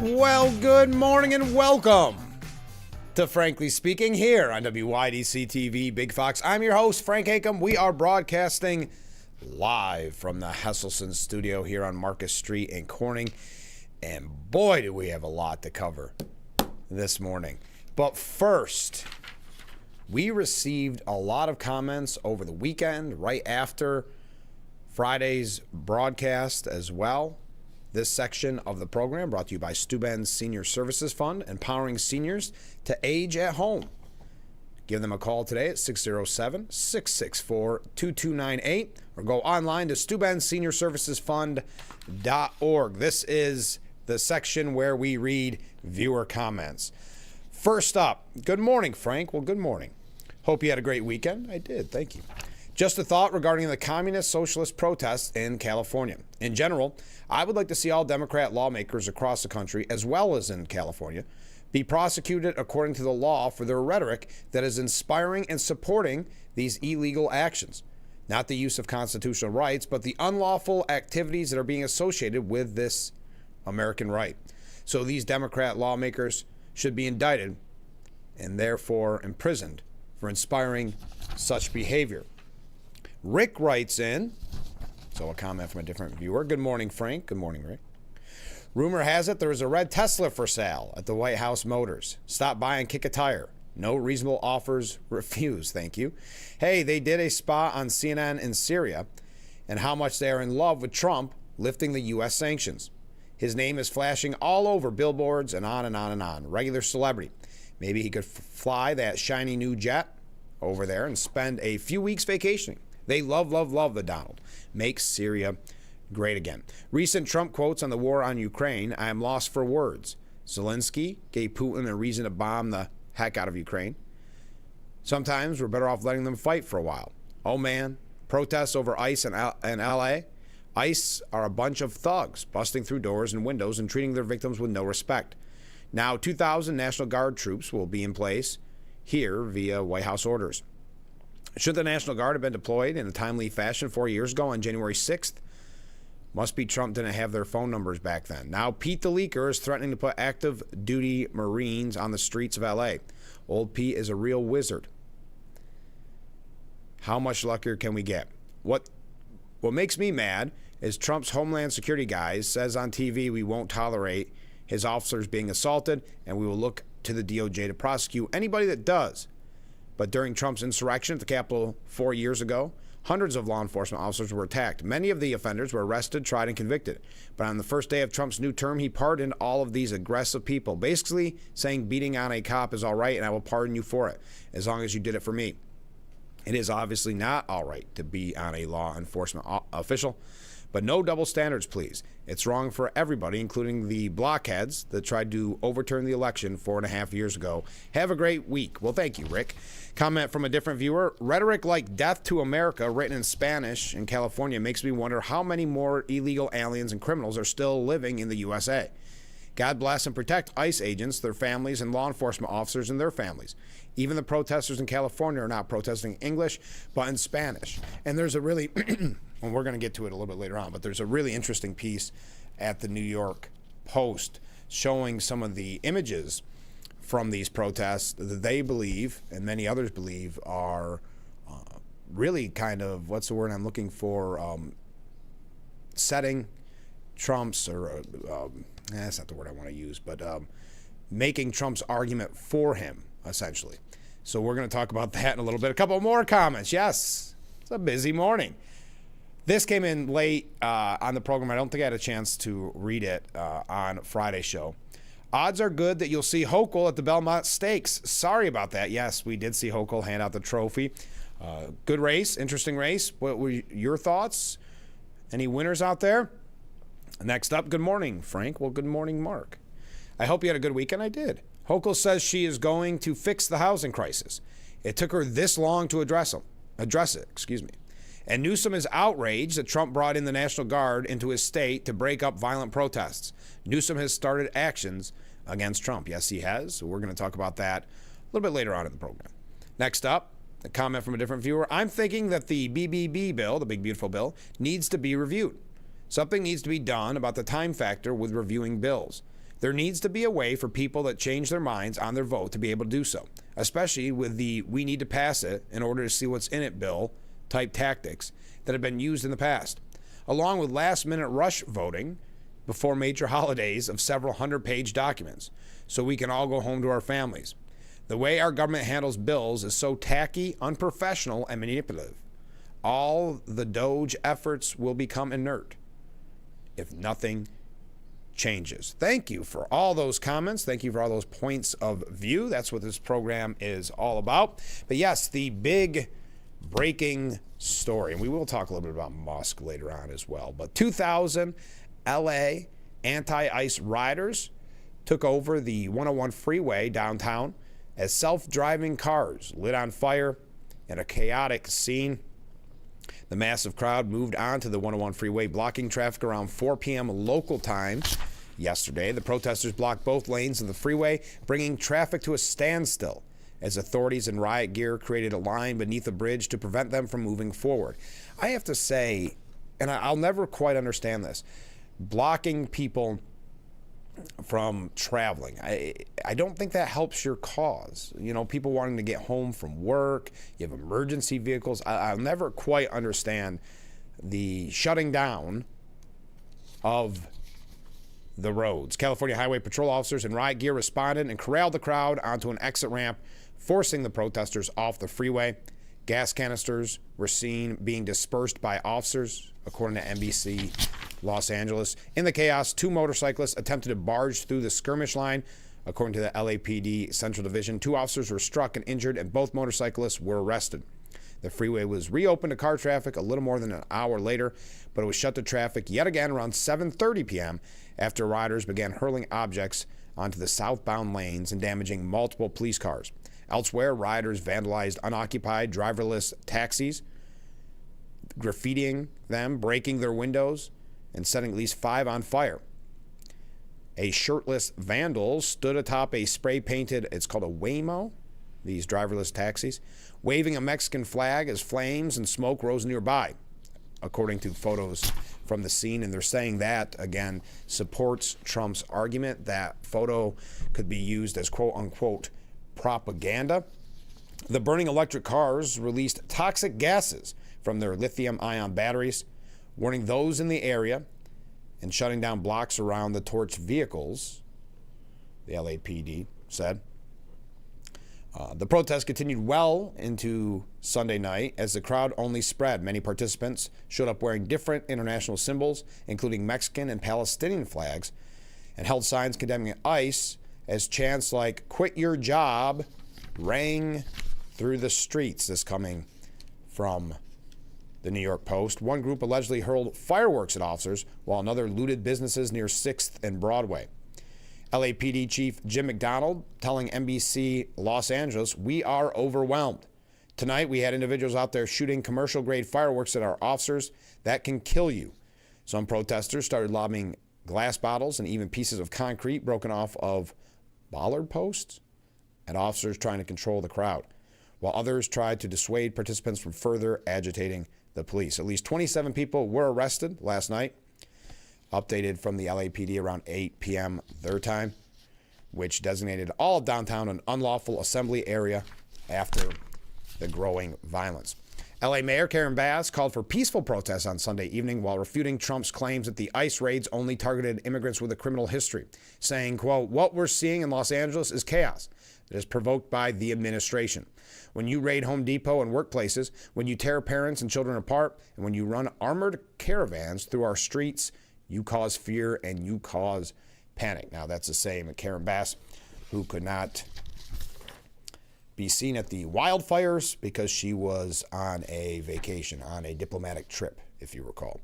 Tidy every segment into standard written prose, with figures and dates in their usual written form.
Well, good morning and welcome to Frankly Speaking here on WYDC TV Big Fox. I'm your host, Frank Acom. We are broadcasting live from the Hesselson studio here on Marcus Street in Corning. And boy, do we have a lot to cover this morning. But first, we received a lot of comments over the weekend, right after Friday's broadcast as well. This section of the program brought to you by Steuben's Senior Services Fund, empowering seniors to age at home. Give them a call today at 607-664-2298 or go online to SteubenSeniorServicesFund.org. This is the section where we read viewer comments. First up, good morning, Frank. Well, good morning. Hope you had a great weekend. I did. Thank you. Just a thought regarding the communist socialist protests in California. In general, I would like to see all Democrat lawmakers across the country, as well as in California, be prosecuted according to the law for their rhetoric that is inspiring and supporting these illegal actions. Not the use of constitutional rights, but the unlawful activities that are being associated with this American right. So these Democrat lawmakers should be indicted and therefore imprisoned for inspiring such behavior. Rick writes in, so a comment from a different viewer. Good morning, Frank. Good morning, Rick. Rumor has it there is a red Tesla for sale at the White House Motors. Stop by and kick a tire. No reasonable offers refused, thank you. Hey, they did a spot on CNN in Syria and how much they are in love with Trump lifting the U.S. sanctions. His name is flashing all over billboards and on and on and on. Regular celebrity. Maybe he could fly that shiny new jet over there and spend a few weeks vacationing. They love, love, love the Donald. Makes Syria great again. Recent Trump quotes on the war on Ukraine. I am lost for words. Zelensky gave Putin a reason to bomb the heck out of Ukraine. Sometimes we're better off letting them fight for a while. Oh man, protests over ICE in LA. ICE are a bunch of thugs busting through doors and windows and treating their victims with no respect. Now 2,000 National Guard troops will be in place here via White House orders. Should the National Guard have been deployed in a timely fashion 4 years ago on January 6th? Must be Trump didn't have their phone numbers back then. Now Pete the Leaker is threatening to put active duty Marines on the streets of LA. Old Pete is a real wizard. How much luckier can we get? What makes me mad is Trump's Homeland Security guys says on TV we won't tolerate his officers being assaulted and we will look to the DOJ to prosecute anybody that does. But during Trump's insurrection at the Capitol 4 years ago, hundreds of law enforcement officers were attacked. Many of the offenders were arrested, tried, and convicted. But on the first day of Trump's new term, he pardoned all of these aggressive people, basically saying beating on a cop is all right and I will pardon you for it, as long as you did it for me. It is obviously not all right to be on a law enforcement official, But no double standards, please. It's wrong for everybody, including the blockheads that tried to overturn the election 4.5 years ago. Have a great week. Well, thank you, Rick. Comment from a different viewer. Rhetoric like death to America, written in Spanish in California, makes me wonder how many more illegal aliens and criminals are still living in the USA. God bless and protect ICE agents, their families, and law enforcement officers and their families. Even the protesters in California are not protesting English, but in Spanish. And there's a really, and we're going to get to it a little bit later on, but there's a really interesting piece at the New York Post showing some of the images from these protests that they believe, and many others believe, are really kind of, what's the word I'm looking for, setting Trump's, or that's not the word I want to use, but making Trump's argument for him, essentially. So we're going to talk about that in a little bit. A couple more comments. Yes, it's a busy morning. This came in late on the program. I don't think I had a chance to read it on Friday's show. Odds are good that you'll see Hochul at the Belmont Stakes. Sorry about that. Yes, we did see Hochul hand out the trophy. Good race, interesting race. What were your thoughts? Any winners out there? Next up, good morning, Frank. Well, good morning, Mark. I hope you had a good weekend. I did. Hochul says she is going to fix the housing crisis. It took her this long to address it. And Newsom is outraged that Trump brought in the National Guard into his state to break up violent protests. Newsom has started actions against Trump. Yes, he has. So we're going to talk about that a little bit later on in the program. Next up, a comment from a different viewer. I'm thinking that the BBB bill, the Big Beautiful Bill, needs to be reviewed. Something needs to be done about the time factor with reviewing bills. There needs to be a way for people that change their minds on their vote to be able to do so, especially with the we need to pass it in order to see what's in it bill type tactics that have been used in the past, along with last-minute rush voting before major holidays of several hundred-page documents so we can all go home to our families. The way our government handles bills is so tacky, unprofessional, and manipulative. All the DOGE efforts will become inert if nothing changes. Thank you for all those comments. Thank you for all those points of view. That's what this program is all about. But yes, the big breaking story, and we will talk a little bit about Musk later on as well, but 2,000 LA anti-ICE riders took over the 101 freeway downtown as self-driving cars lit on fire in a chaotic scene. The massive crowd moved onto the 101 freeway, blocking traffic around 4 p.m. local time yesterday. The protesters blocked both lanes of the freeway, bringing traffic to a standstill as authorities in riot gear created a line beneath the bridge to prevent them from moving forward. I have to say, and I'll never quite understand this, blocking people from traveling, I don't think that helps your cause. You know, people wanting to get home from work, you have emergency vehicles. I'll never quite understand the shutting down of the roads. California Highway Patrol officers in riot gear responded and corralled the crowd onto an exit ramp, forcing the protesters off the freeway. Gas canisters were seen being dispersed by officers, according to NBC Los Angeles. In the chaos, 2 motorcyclists attempted to barge through the skirmish line. According to the LAPD Central Division, 2 officers were struck and injured, and both motorcyclists were arrested. The freeway was reopened to car traffic a little more than an hour later, but it was shut to traffic yet again around 7:30 p.m. after riders began hurling objects onto the southbound lanes and damaging multiple police cars. Elsewhere, riders vandalized unoccupied driverless taxis, graffitiing them, breaking their windows, and setting at least 5 on fire. A shirtless vandal stood atop a spray-painted, it's called a Waymo, these driverless taxis, waving a Mexican flag as flames and smoke rose nearby, according to photos from the scene. And they're saying that, again, supports Trump's argument that photo could be used as quote-unquote propaganda. The burning electric cars released toxic gases from their lithium-ion batteries, warning those in the area and shutting down blocks around the torched vehicles, the LAPD said. The protest continued well into Sunday night as the crowd only spread. Many participants showed up wearing different international symbols, including Mexican and Palestinian flags, and held signs condemning ICE as chants like "Quit your job" rang through the streets. This coming from The New York Post. One group allegedly hurled fireworks at officers, while another looted businesses near 6th and Broadway. LAPD Chief Jim McDonald telling NBC Los Angeles, "We are overwhelmed. Tonight we had individuals out there shooting commercial-grade fireworks at our officers. That can kill you." Some protesters started lobbing glass bottles and even pieces of concrete broken off of bollard posts at officers trying to control the crowd, while others tried to dissuade participants from further agitating the police. At least 27 people were arrested last night, updated from the LAPD around 8 p.m. their time, which designated all of downtown an unlawful assembly area after the growing violence. LA Mayor Karen Bass called for peaceful protests on Sunday evening while refuting Trump's claims that the ICE raids only targeted immigrants with a criminal history, saying, quote, "What we're seeing in Los Angeles is chaos that is provoked by the administration. When you raid Home Depot and workplaces, when you tear parents and children apart, and when you run armored caravans through our streets, you cause fear and you cause panic." Now, that's the same Karen Bass, who could not be seen at the wildfires because she was on a vacation, on a diplomatic trip, if you recall.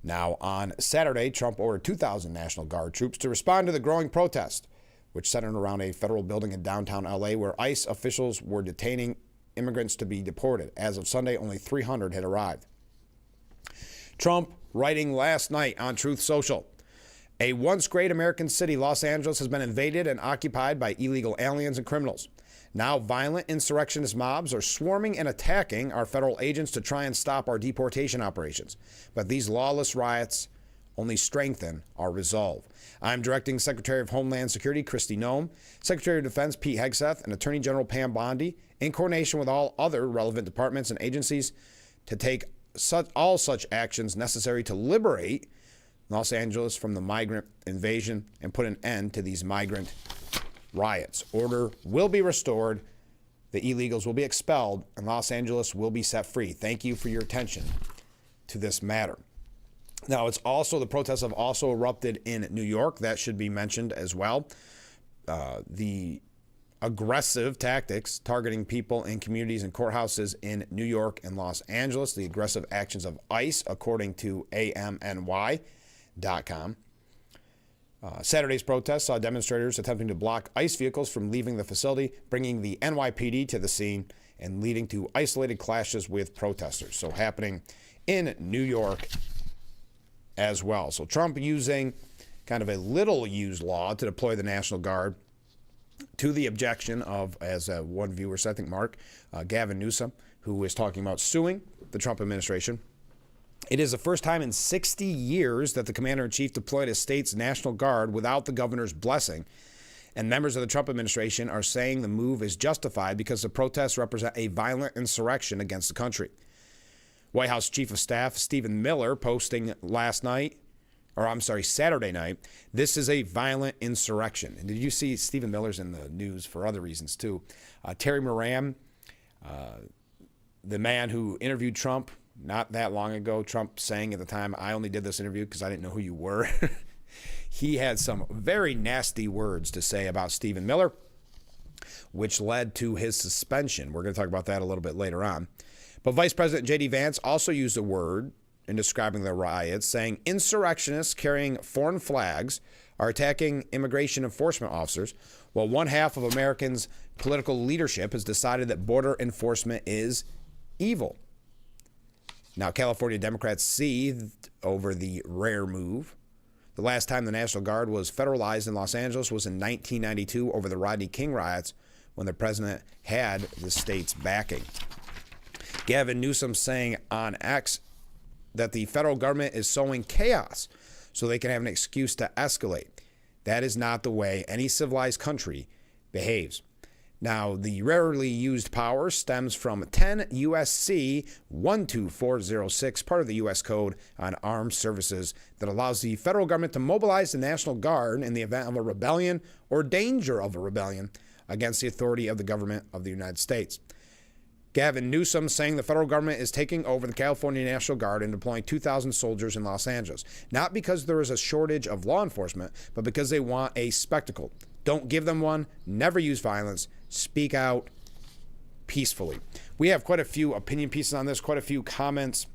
Now, on Saturday, Trump ordered 2,000 National Guard troops to respond to the growing protest, which centered around a federal building in downtown LA where ICE officials were detaining immigrants to be deported. As of Sunday, only 300 had arrived. Trump writing last night on Truth Social, "A once great American city, Los Angeles, has been invaded and occupied by illegal aliens and criminals. Now violent insurrectionist mobs are swarming and attacking our federal agents to try and stop our deportation operations. But these lawless riots only strengthen our resolve. I'm directing Secretary of Homeland Security Kristi Noem, Secretary of Defense Pete Hegseth, and Attorney General Pam Bondi, in coordination with all other relevant departments and agencies, to take all such actions necessary to liberate Los Angeles from the migrant invasion and put an end to these migrant riots. Order will be restored, the illegals will be expelled, and Los Angeles will be set free. Thank you for your attention to this matter." Now, the protests have also erupted in New York. That should be mentioned as well. The aggressive tactics targeting people in communities and courthouses in New York and Los Angeles, the aggressive actions of ICE, according to AMNY.com. Saturday's protest saw demonstrators attempting to block ICE vehicles from leaving the facility, bringing the NYPD to the scene and leading to isolated clashes with protesters. So happening in New York as well. So Trump using kind of a little used law to deploy the National Guard to the objection of, as one viewer said, I think Mark, Gavin Newsom, who is talking about suing the Trump administration. It is the first time in 60 years that the commander-in-chief deployed a state's National Guard without the governor's blessing. And members of the Trump administration are saying the move is justified because the protests represent a violent insurrection against the country. White House Chief of Staff Stephen Miller posting Saturday night, "This is a violent insurrection." And did you see Stephen Miller's in the news for other reasons too? Terry Moran, the man who interviewed Trump not that long ago, Trump saying at the time, "I only did this interview because I didn't know who you were." He had some very nasty words to say about Stephen Miller, which led to his suspension. We're going to talk about that a little bit later on. But Vice President J.D. Vance also used a word in describing the riots, saying insurrectionists carrying foreign flags are attacking immigration enforcement officers, while one half of Americans' political leadership has decided that border enforcement is evil. Now, California Democrats seethed over the rare move. The last time the National Guard was federalized in Los Angeles was in 1992 over the Rodney King riots, when the president had the state's backing. Gavin Newsom saying on X that the federal government is sowing chaos so they can have an excuse to escalate. That is not the way any civilized country behaves. Now, the rarely used power stems from 10 U.S.C. 12406, part of the U.S. Code on Armed Services, that allows the federal government to mobilize the National Guard in the event of a rebellion or danger of a rebellion against the authority of the government of the United States. Gavin Newsom saying the federal government is taking over the California National Guard and deploying 2,000 soldiers in Los Angeles, not because there is a shortage of law enforcement, but because they want a spectacle. Don't give them one. Never use violence. Speak out peacefully. We have quite a few opinion pieces on this, quite a few comments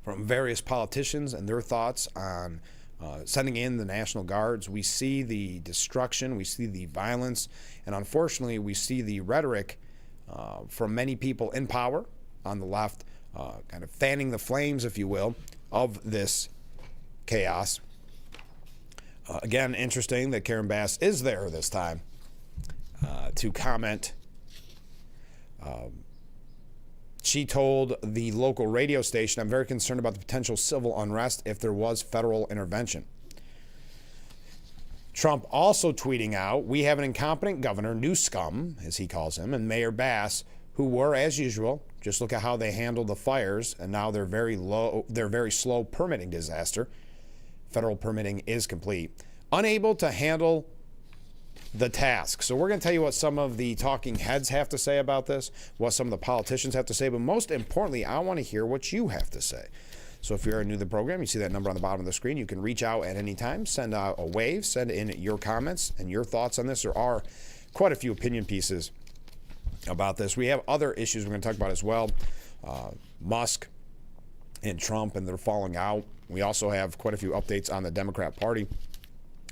from various politicians and their thoughts on sending in the National Guards. We see the destruction, we see the violence, and unfortunately, we see the rhetoric from many people in power on the left, kind of fanning the flames, if you will, of this chaos. Again, interesting that Karen Bass is there this time to comment. She told the local radio station, "I'm very concerned about the potential civil unrest if there was federal intervention." Trump also tweeting out, "We have an incompetent governor, new scum, as he calls him, and Mayor Bass, who were, as usual, just look at how they handled the fires, and now they're very slow permitting disaster. Federal permitting is complete. Unable to handle the task." So we're going to tell you what some of the talking heads have to say about this, what some of the politicians have to say, but most importantly, I want to hear what you have to say. So if you're new to the program, you see that number on the bottom of the screen. You can reach out at any time, send out a wave, send in your comments and your thoughts on this. There are quite a few opinion pieces about this. We have other issues we're going to talk about as well. Musk and Trump and their falling out. We also have quite a few updates on the Democrat Party.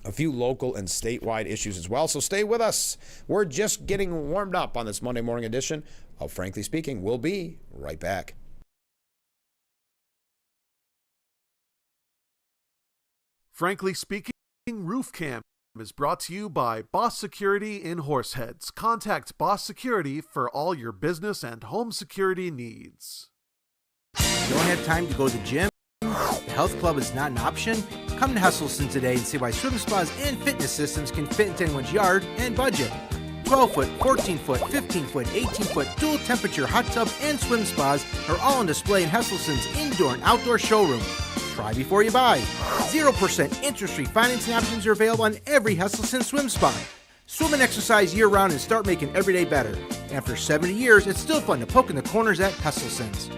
A few local and statewide issues as well. So stay with us. We're just getting warmed up on this Monday morning edition of Frankly Speaking. We'll be right back. Frankly Speaking, Roof Cam is brought to you by Boss Security in Horseheads. Contact Boss Security for all your business and home security needs. You don't have time to go to the gym? The health club is not an option? Come to Hesselson today and see why swim spas and fitness systems can fit into anyone's yard and budget. 12-foot, 14-foot, 15-foot, 18-foot dual temperature hot tub and swim spas are all on display in Hesselson's indoor and outdoor showroom. Try before you buy. 0% interest-free financing options are available on every Hesselson swim spa. Swim and exercise year-round and start making every day better. After 70 years, it's still fun to poke in the corners at Hesselson's.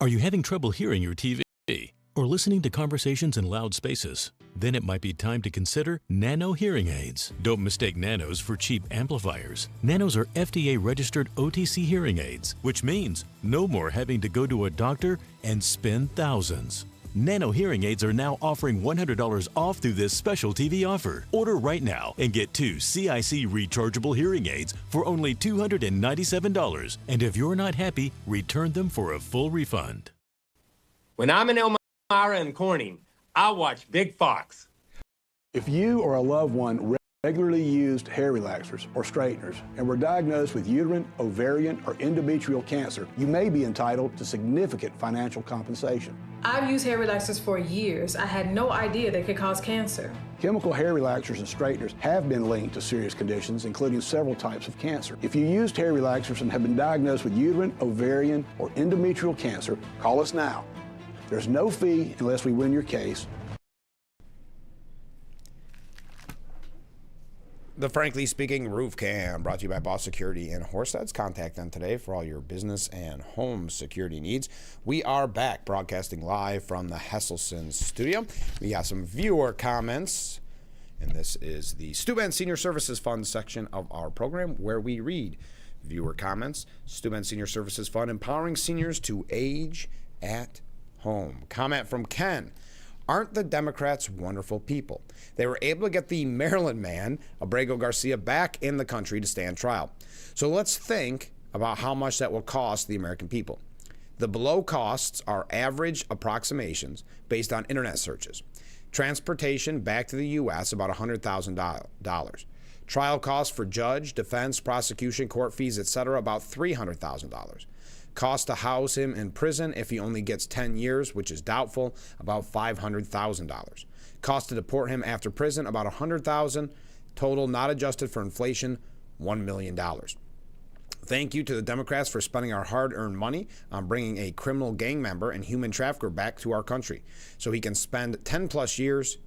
Are you having trouble hearing your TV or listening to conversations in loud spaces? Then it might be time to consider Nano hearing aids. Don't mistake Nanos for cheap amplifiers. Nanos are FDA-registered OTC hearing aids, which means no more having to go to a doctor and spend thousands. Nano hearing aids are now offering $100 off through this special TV offer. Order right now and get 2 CIC rechargeable hearing aids for only $297. And if you're not happy, return them for a full refund. When I'm in Elmira and Corning, I watch Big Fox. If you or a loved one regularly used hair relaxers or straighteners and were diagnosed with uterine, ovarian, or endometrial cancer, you may be entitled to significant financial compensation. I've used hair relaxers for years. I had no idea they could cause cancer. Chemical hair relaxers and straighteners have been linked to serious conditions, including several types of cancer. If you used hair relaxers and have been diagnosed with uterine, ovarian, or endometrial cancer, call us now. There's no fee unless we win your case. The Frankly Speaking Roof Cam, brought to you by Boss Security in Horseheads. Contact them today for all your business and home security needs. We are back broadcasting live from the Hesselson studio. We got some viewer comments, and this is the Steuben Senior Services Fund section of our program where we read viewer comments. Steuben Senior Services Fund, empowering seniors to age at home. Comment from Ken. Aren't the Democrats wonderful people? They were able to get the Maryland man, Abrego Garcia, back in the country to stand trial. So let's think about how much that will cost the American people. The below costs are average approximations based on internet searches. Transportation back to the U.S., about $100,000. Trial costs for judge, defense, prosecution, court fees, etc., about $300,000. Cost to house him in prison if he only gets 10 years, which is doubtful, about $500,000. Cost to deport him after prison, about $100,000. Total, not adjusted for inflation, $1 million. Thank you to the Democrats for spending our hard-earned money on bringing a criminal gang member and human trafficker back to our country so he can spend 10-plus years.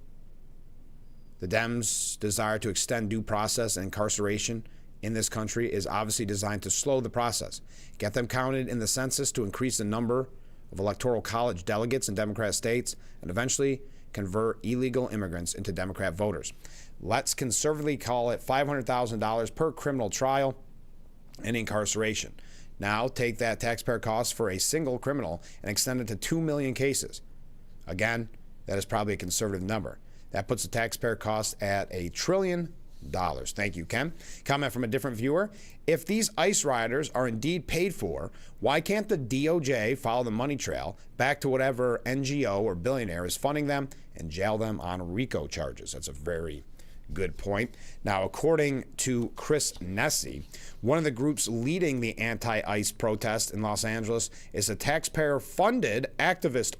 The Dems' desire to extend due process and incarceration in this country is obviously designed to slow the process, get them counted in the census to increase the number of electoral college delegates in Democrat states, and eventually convert illegal immigrants into Democrat voters. Let's conservatively call it $500,000 per criminal trial and incarceration. Now take that taxpayer cost for a single criminal and extend it to 2 million cases. Again, that is probably a conservative number. That puts the taxpayer cost at $1 trillion. Thank you, Ken. Comment from a different viewer. If these ICE riders are indeed paid for, why can't the DOJ follow the money trail back to whatever NGO or billionaire is funding them and jail them on RICO charges? That's a very good point. Now, according to Chris Nessie, one of the groups leading the anti-ICE protest in Los Angeles is a taxpayer-funded activist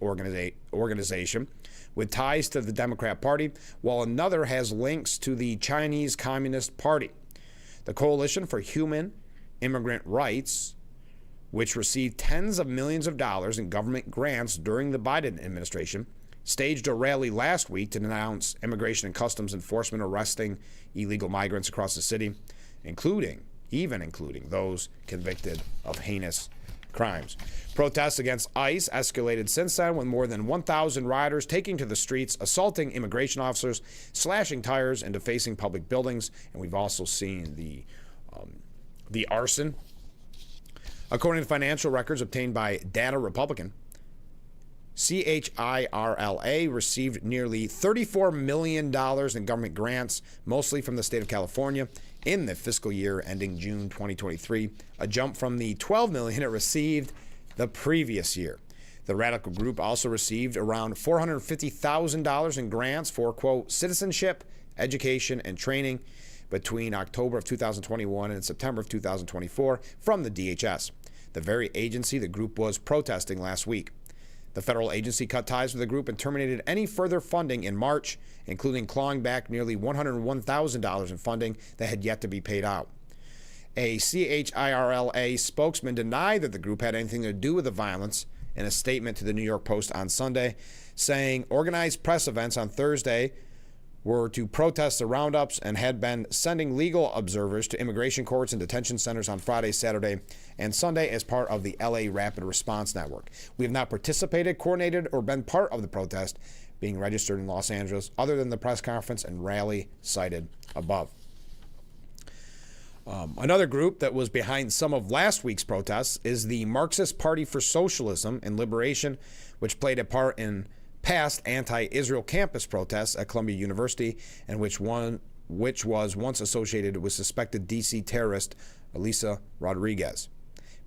organization with ties to the Democrat Party, while another has links to the Chinese Communist Party. The Coalition for Human Immigrant Rights, which received tens of millions of dollars in government grants during the Biden administration, staged a rally last week to denounce Immigration and Customs Enforcement arresting illegal migrants across the city, including those convicted of heinous crimes. Protests against ICE escalated since then, with more than 1,000 rioters taking to the streets, assaulting immigration officers, slashing tires, and defacing public buildings. And we've also seen the arson. According to financial records obtained by Data Republican, CHIRLA received nearly $34 million in government grants, mostly from the state of California, in the fiscal year ending June 2023, a jump from the $12 million it received the previous year. The radical group also received around $450,000 in grants for, quote, citizenship, education, and training between October of 2021 and September of 2024 from the DHS, the very agency the group was protesting last week. The federal agency cut ties with the group and terminated any further funding in March, including clawing back nearly $101,000 in funding that had yet to be paid out. A CHIRLA spokesman denied that the group had anything to do with the violence in a statement to the New York Post on Sunday, saying organized press events on Thursday were to protest the roundups and had been sending legal observers to immigration courts and detention centers on Friday, Saturday, and Sunday as part of the LA Rapid Response Network. We have not participated, coordinated, or been part of the protest being registered in Los Angeles, other than the press conference and rally cited above. Another group that was behind some of last week's protests is the Marxist Party for Socialism and Liberation, which played a part in past anti-Israel campus protests at Columbia University, and which was once associated with suspected D.C. terrorist Elisa Rodriguez.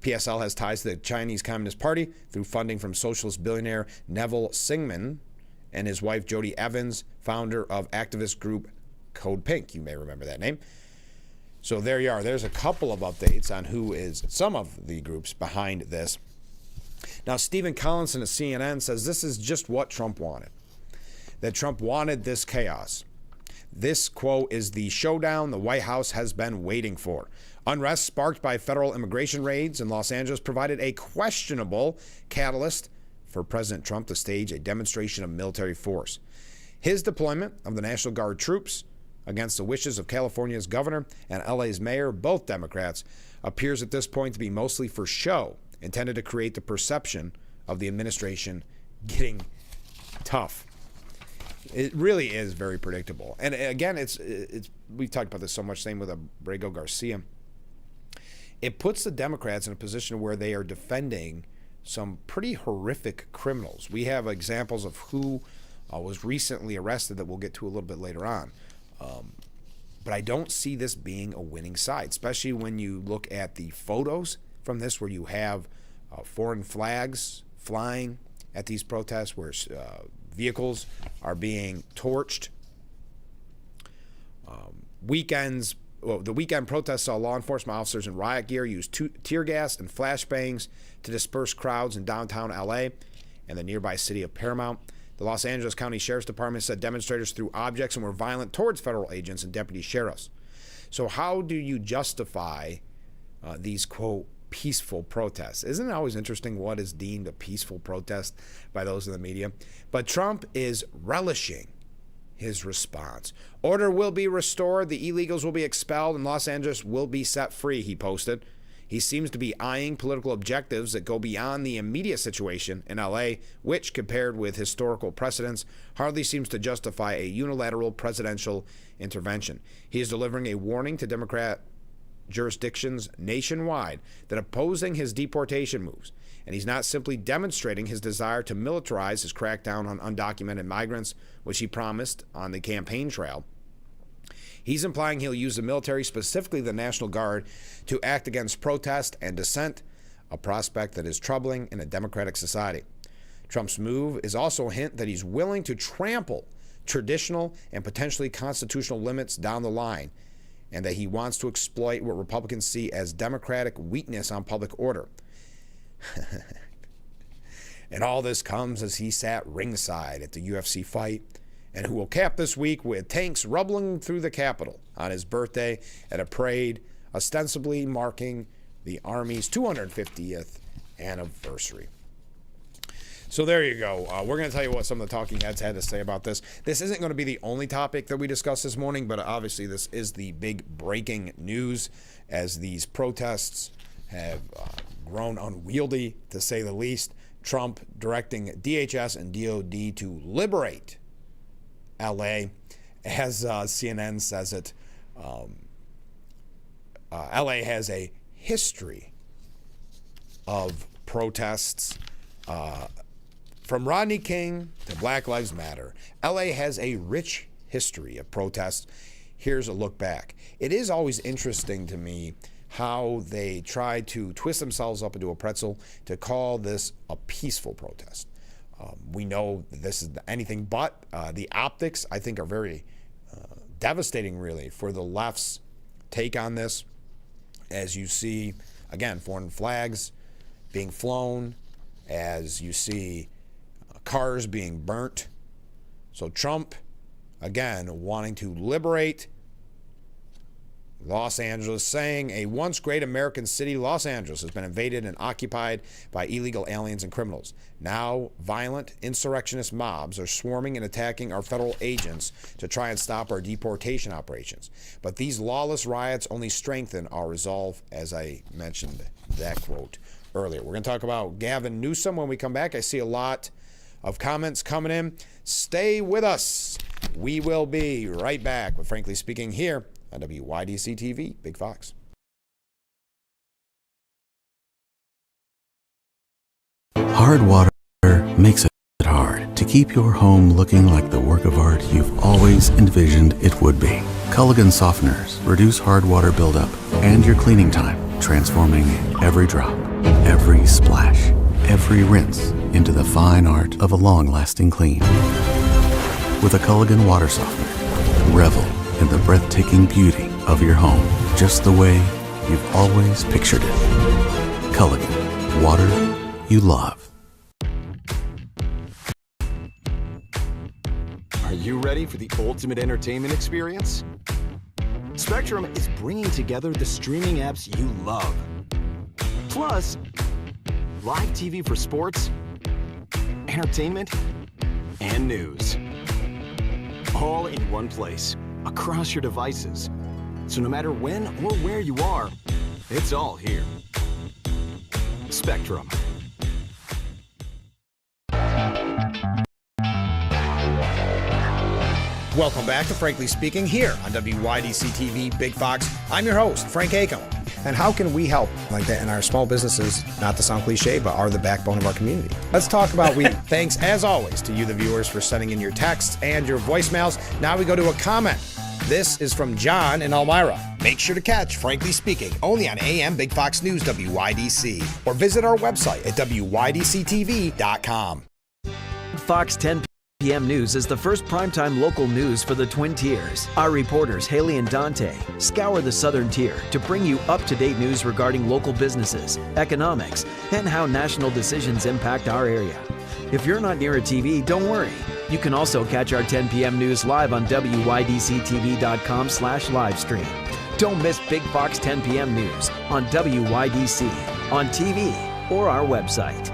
PSL has ties to the Chinese Communist Party through funding from socialist billionaire Neville Singman and his wife Jody Evans, founder of activist group Code Pink. You may remember that name. So there you are. There's a couple of updates on who is some of the groups behind this. Now, Stephen Collinson of CNN says this is just what Trump wanted, that Trump wanted this chaos. This, quote, is the showdown the White House has been waiting for. Unrest sparked by federal immigration raids in Los Angeles provided a questionable catalyst for President Trump to stage a demonstration of military force. His deployment of the National Guard troops against the wishes of California's governor and LA's mayor, both Democrats, appears at this point to be mostly for show, intended to create the perception of the administration getting tough. It really is very predictable. And again, it's we've talked about this so much, same with Abrego Garcia. It puts the Democrats in a position where they are defending some pretty horrific criminals. We have examples of who was recently arrested that we'll get to a little bit later on. But I don't see this being a winning side, especially when you look at the photos from this, where you have foreign flags flying at these protests, where vehicles are being torched. The weekend protests saw law enforcement officers in riot gear use tear gas and flashbangs to disperse crowds in downtown LA and the nearby city of Paramount. The Los Angeles County Sheriff's Department said demonstrators threw objects and were violent towards federal agents and deputy sheriffs. So how do you justify these, quote, peaceful protests? Isn't it always interesting what is deemed a peaceful protest by those in the media? But Trump is relishing his response. Order will be restored, the illegals will be expelled, and Los Angeles will be set free, he posted. He seems to be eyeing political objectives that go beyond the immediate situation in LA, which, compared with historical precedents, hardly seems to justify a unilateral presidential intervention. He is delivering a warning to Democrat jurisdictions nationwide that opposing his deportation moves, and he's not simply demonstrating his desire to militarize his crackdown on undocumented migrants, which he promised on the campaign trail. He's implying he'll use the military, specifically the National Guard, to act against protest and dissent, a prospect that is troubling in a democratic society. Trump's move is also a hint that he's willing to trample traditional and potentially constitutional limits down the line, and that he wants to exploit what Republicans see as Democratic weakness on public order. And all this comes as he sat ringside at the UFC fight, and who will cap this week with tanks rumbling through the Capitol on his birthday at a parade ostensibly marking the Army's 250th anniversary. So there you go. We're going to tell you what some of the talking heads had to say about this. This isn't going to be the only topic that we discuss this morning, but obviously this is the big breaking news as these protests have grown unwieldy, to say the least. Trump directing DHS and DOD to liberate LA, as CNN says it. LA has a history of protests. From Rodney King to Black Lives Matter, LA has a rich history of protests. Here's a look back. It is always interesting to me how they try to twist themselves up into a pretzel to call this a peaceful protest. We know this is anything but. The optics, I think, are very devastating, really, for the left's take on this. As you see, again, foreign flags being flown, as you see cars being burnt. So Trump, again, wanting to liberate Los Angeles, saying a once great American city, Los Angeles, has been invaded and occupied by illegal aliens and criminals. Now, violent insurrectionist mobs are swarming and attacking our federal agents to try and stop our deportation operations. But these lawless riots only strengthen our resolve, as I mentioned that quote earlier. We're going to talk about Gavin Newsom when we come back. I see a lot of comments coming in. Stay with us. We will be right back with Frankly Speaking here on WYDC TV, Big Fox. Hard water makes it hard to keep your home looking like the work of art you've always envisioned it would be. Culligan softeners reduce hard water buildup and your cleaning time, transforming every drop, every splash, every rinse into the fine art of a long-lasting clean. With a Culligan water softener, revel in the breathtaking beauty of your home, just the way you've always pictured it. Culligan, water you love. Are you ready for the ultimate entertainment experience? Spectrum is bringing together the streaming apps you love. Plus, live TV for sports, entertainment, and news. All in one place, across your devices. So no matter when or where you are, it's all here. Spectrum. Welcome back to Frankly Speaking here on WYDC TV, Big Fox. I'm your host, Frank Acom. And how can we help like that in our small businesses, not to sound cliche, but are the backbone of our community? Let's talk about thanks, as always, to you, the viewers, for sending in your texts and your voicemails. Now we go to a comment. This is from John in Elmira. Make sure to catch Frankly Speaking only on AM Big Fox News WYDC, or visit our website at WYDCTV.com. Fox 10 p.m. News is the first primetime local news for the Twin Tiers. Our reporters, Haley and Dante, scour the southern tier to bring you up-to-date news regarding local businesses, economics, and how national decisions impact our area. If you're not near a TV, don't worry. You can also catch our 10 p.m. news live on WYDCTV.com/livestream. Don't miss Big Fox 10 p.m. news on WYDC, on TV, or our website.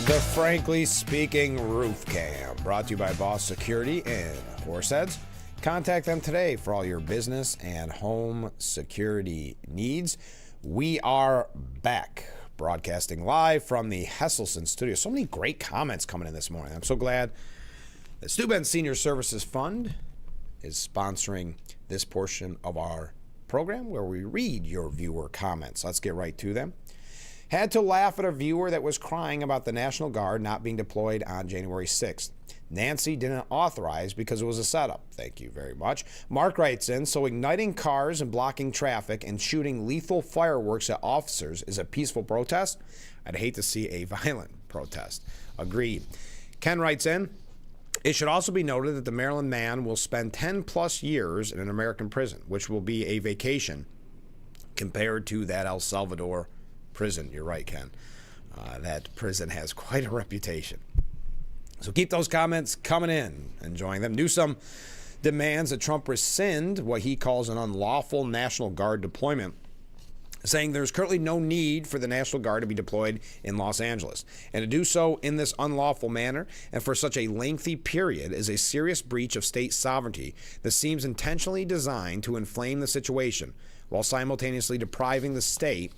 The Frankly Speaking Roof Cam, brought to you by Boss Security in Horseheads. Contact them today for all your business and home security needs. We are back, broadcasting live from the Hesselson studio. So many great comments coming in this morning. I'm so glad the Stu Ben Senior Services Fund is sponsoring this portion of our program where we read your viewer comments. Let's get right to them. Had to laugh at a viewer that was crying about the National Guard not being deployed on January 6th. Nancy didn't authorize because it was a setup. Thank you very much. Mark writes in, so igniting cars and blocking traffic and shooting lethal fireworks at officers is a peaceful protest? I'd hate to see a violent protest. Agreed. Ken writes in, it should also be noted that the Maryland man will spend 10 plus years in an American prison, which will be a vacation compared to that El Salvador prison. You're right, Ken. That prison has quite a reputation. So keep those comments coming in, enjoying them. Newsom demands that Trump rescind what he calls an unlawful National Guard deployment, saying there's currently no need for the National Guard to be deployed in Los Angeles. And to do so in this unlawful manner and for such a lengthy period is a serious breach of state sovereignty that seems intentionally designed to inflame the situation while simultaneously depriving the state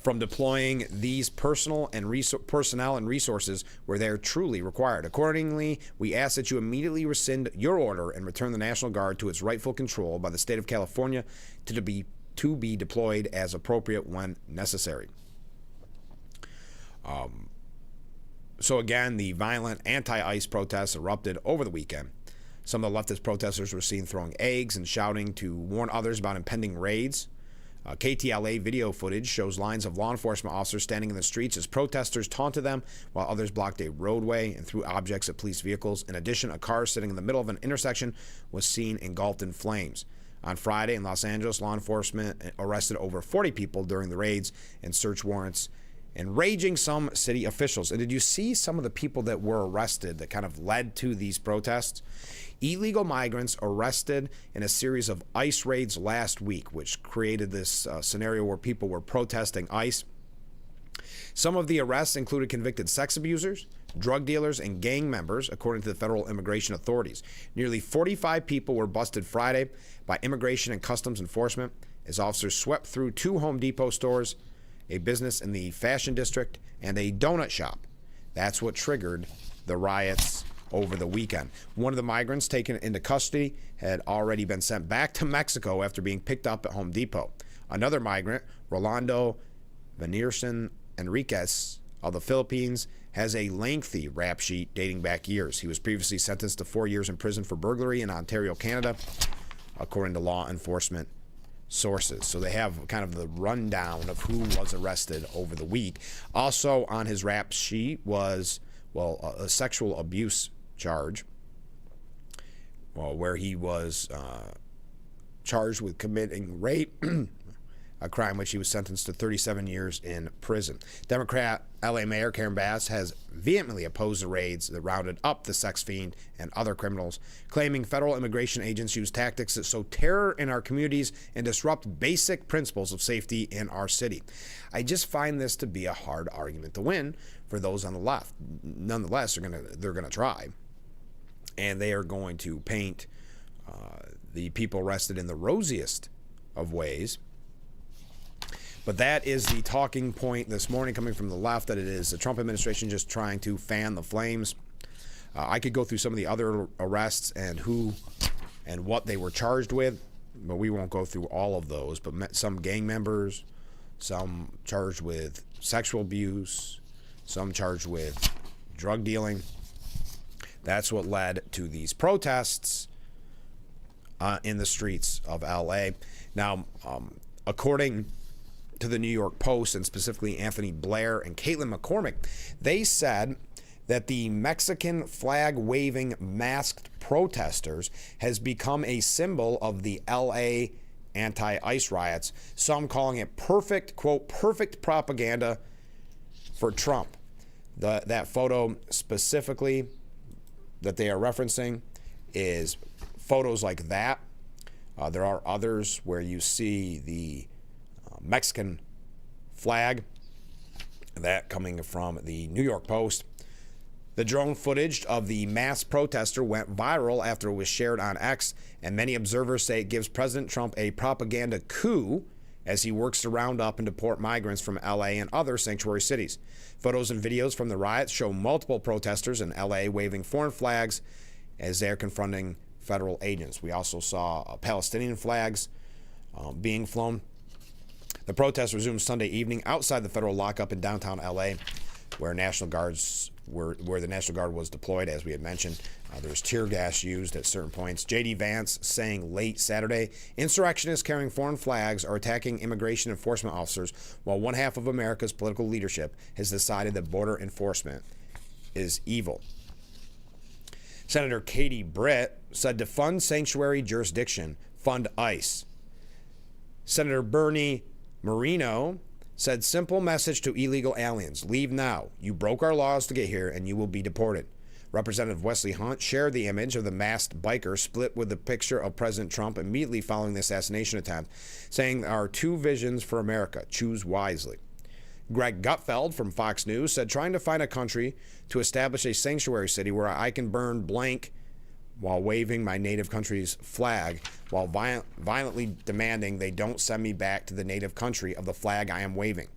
from deploying these personnel and resources where they are truly required. Accordingly, we ask that you immediately rescind your order and return the National Guard to its rightful control by the state of California to be deployed as appropriate when necessary. So again, the violent anti-ICE protests erupted over the weekend. Some of the leftist protesters were seen throwing eggs and shouting to warn others about impending raids. KTLA video footage shows lines of law enforcement officers standing in the streets as protesters taunted them while others blocked a roadway and threw objects at police vehicles. In addition, a car sitting in the middle of an intersection was seen engulfed in flames. On Friday in Los Angeles, law enforcement arrested over 40 people during the raids and search warrants, enraging some city officials. And did you see some of the people that were arrested that kind of led to these protests? Illegal migrants arrested in a series of ICE raids last week, which created this scenario where people were protesting ICE. Some of the arrests included convicted sex abusers, drug dealers, and gang members, according to the federal immigration authorities. Nearly 45 people were busted Friday by Immigration and Customs Enforcement as officers swept through 2 Home Depot stores, a business in the Fashion District, and a donut shop. That's what triggered the riots over the weekend. One of the migrants taken into custody had already been sent back to Mexico after being picked up at Home Depot. Another migrant, Rolando Vanierson Enriquez of the Philippines, has a lengthy rap sheet dating back years. He was previously sentenced to 4 years in prison for burglary in Ontario, Canada, according to law enforcement sources. So they have kind of the rundown of who was arrested over the week. Also on his rap sheet was, a sexual abuse charge, where he was charged with committing rape, a crime which he was sentenced to 37 years in prison. Democrat LA Mayor Karen Bass has vehemently opposed the raids that rounded up the sex fiend and other criminals, claiming federal immigration agents use tactics that sow terror in our communities and disrupt basic principles of safety in our city. I just find this to be a hard argument to win for those on the left. Nonetheless, they're gonna try, and they are going to paint the people arrested in the rosiest of ways. But that is the talking point this morning coming from the left, that it is the Trump administration just trying to fan the flames. I could go through some of the other arrests and who and what they were charged with, but we won't go through all of those. But some gang members, some charged with sexual abuse, some charged with drug dealing. That's what led to these protests in the streets of LA. Now, according to the New York Post, and specifically Anthony Blair and Caitlin McCormick, they said that the Mexican flag-waving masked protesters has become a symbol of the LA anti-ICE riots, some calling it perfect, quote, perfect propaganda for Trump. That photo specifically that they are referencing is photos like that. There are others where you see the Mexican flag That coming from the New York Post. The drone footage of the mass protester went viral after it was shared on X, and many observers say it gives President Trump a propaganda coup as he works to round up and deport migrants from LA and other sanctuary cities. Photos and videos from the riots show multiple protesters in LA waving foreign flags as they're confronting federal agents. We also saw Palestinian flags being flown. The protest resumed Sunday evening outside the federal lockup in downtown LA, where the National Guard was deployed, as we had mentioned. There was tear gas used at certain points. J.D. Vance saying late Saturday, insurrectionists carrying foreign flags are attacking immigration enforcement officers, while one half of America's political leadership has decided that border enforcement is evil. Senator Katie Britt said to fund sanctuary jurisdiction, fund ICE. Senator Bernie Moreno said simple message to illegal aliens, leave now. You broke our laws to get here and you will be deported. Representative Wesley Hunt shared the image of the masked biker split with the picture of President Trump immediately following the assassination attempt, saying there are two visions for America. Choose wisely. Greg Gutfeld from Fox News said trying to find a country to establish a sanctuary city where I can burn blank while waving my native country's flag, while violently demanding they don't send me back to the native country of the flag I am waving.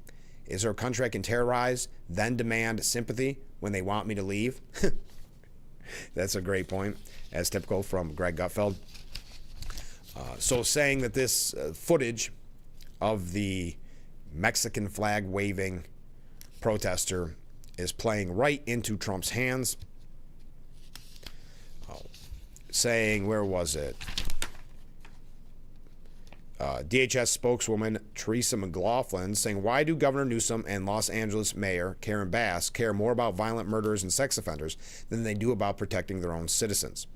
Is there a country I can terrorize, then demand sympathy when they want me to leave? That's a great point, as typical from Greg Gutfeld. So saying that this footage of the Mexican flag waving protester is playing right into Trump's hands. Saying, where was it? DHS spokeswoman Teresa McLaughlin saying, why do Governor Newsom and Los Angeles Mayor Karen Bass care more about violent murderers and sex offenders than they do about protecting their own citizens?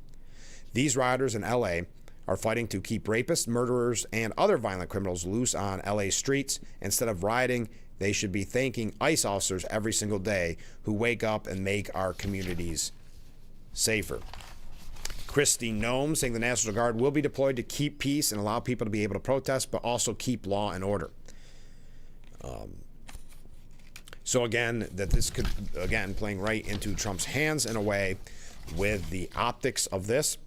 These rioters in LA are fighting to keep rapists, murderers, and other violent criminals loose on LA streets. Instead of rioting, they should be thanking ICE officers every single day who wake up and make our communities safer. Kristi Noem saying the National Guard will be deployed to keep peace and allow people to be able to protest, but also keep law and order. So again, that this could, again, playing right into Trump's hands in a way with the optics of this.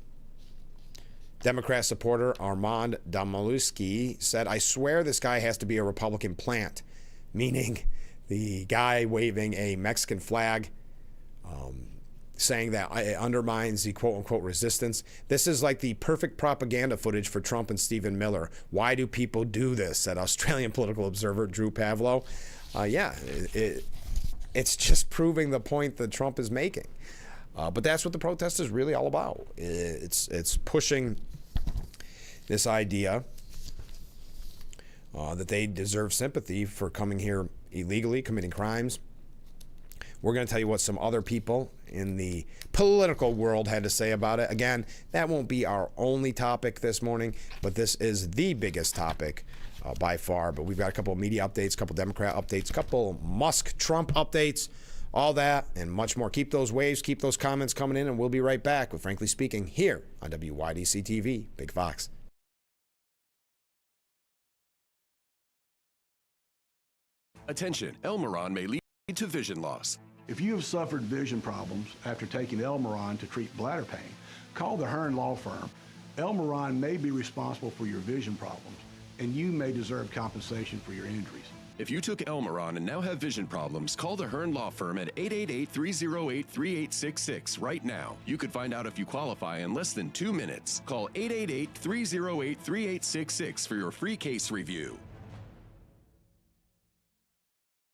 Democrat supporter Armand Damaluski said, I swear this guy has to be a Republican plant, meaning the guy waving a Mexican flag, saying that it undermines the quote-unquote resistance. This is like the perfect propaganda footage for Trump and Stephen Miller. Why do people do this? Said Australian political observer Drew Pavlo. It's just proving the point that Trump is making. But that's what the protest is really all about. It's pushing this idea that they deserve sympathy for coming here illegally, committing crimes. We're going to tell you what some other people in the political world had to say about it. Again, that won't be our only topic this morning, but this is the biggest topic by far. But we've got a couple of media updates, a couple Democrat updates, a couple Musk-Trump updates, all that and much more. Keep those waves, keep those comments coming in, and we'll be right back with Frankly Speaking here on WYDC TV, Big Fox. Attention, Elmaron may lead to vision loss. If you have suffered vision problems after taking Elmaron to treat bladder pain, call the Hearn Law Firm. Elmaron may be responsible for your vision problems, and you may deserve compensation for your injuries. If you took Elmaron and now have vision problems, call the Hearn Law Firm at 888-308-3866 right now. You could find out if you qualify in less than 2 minutes. Call 888-308-3866 for your free case review.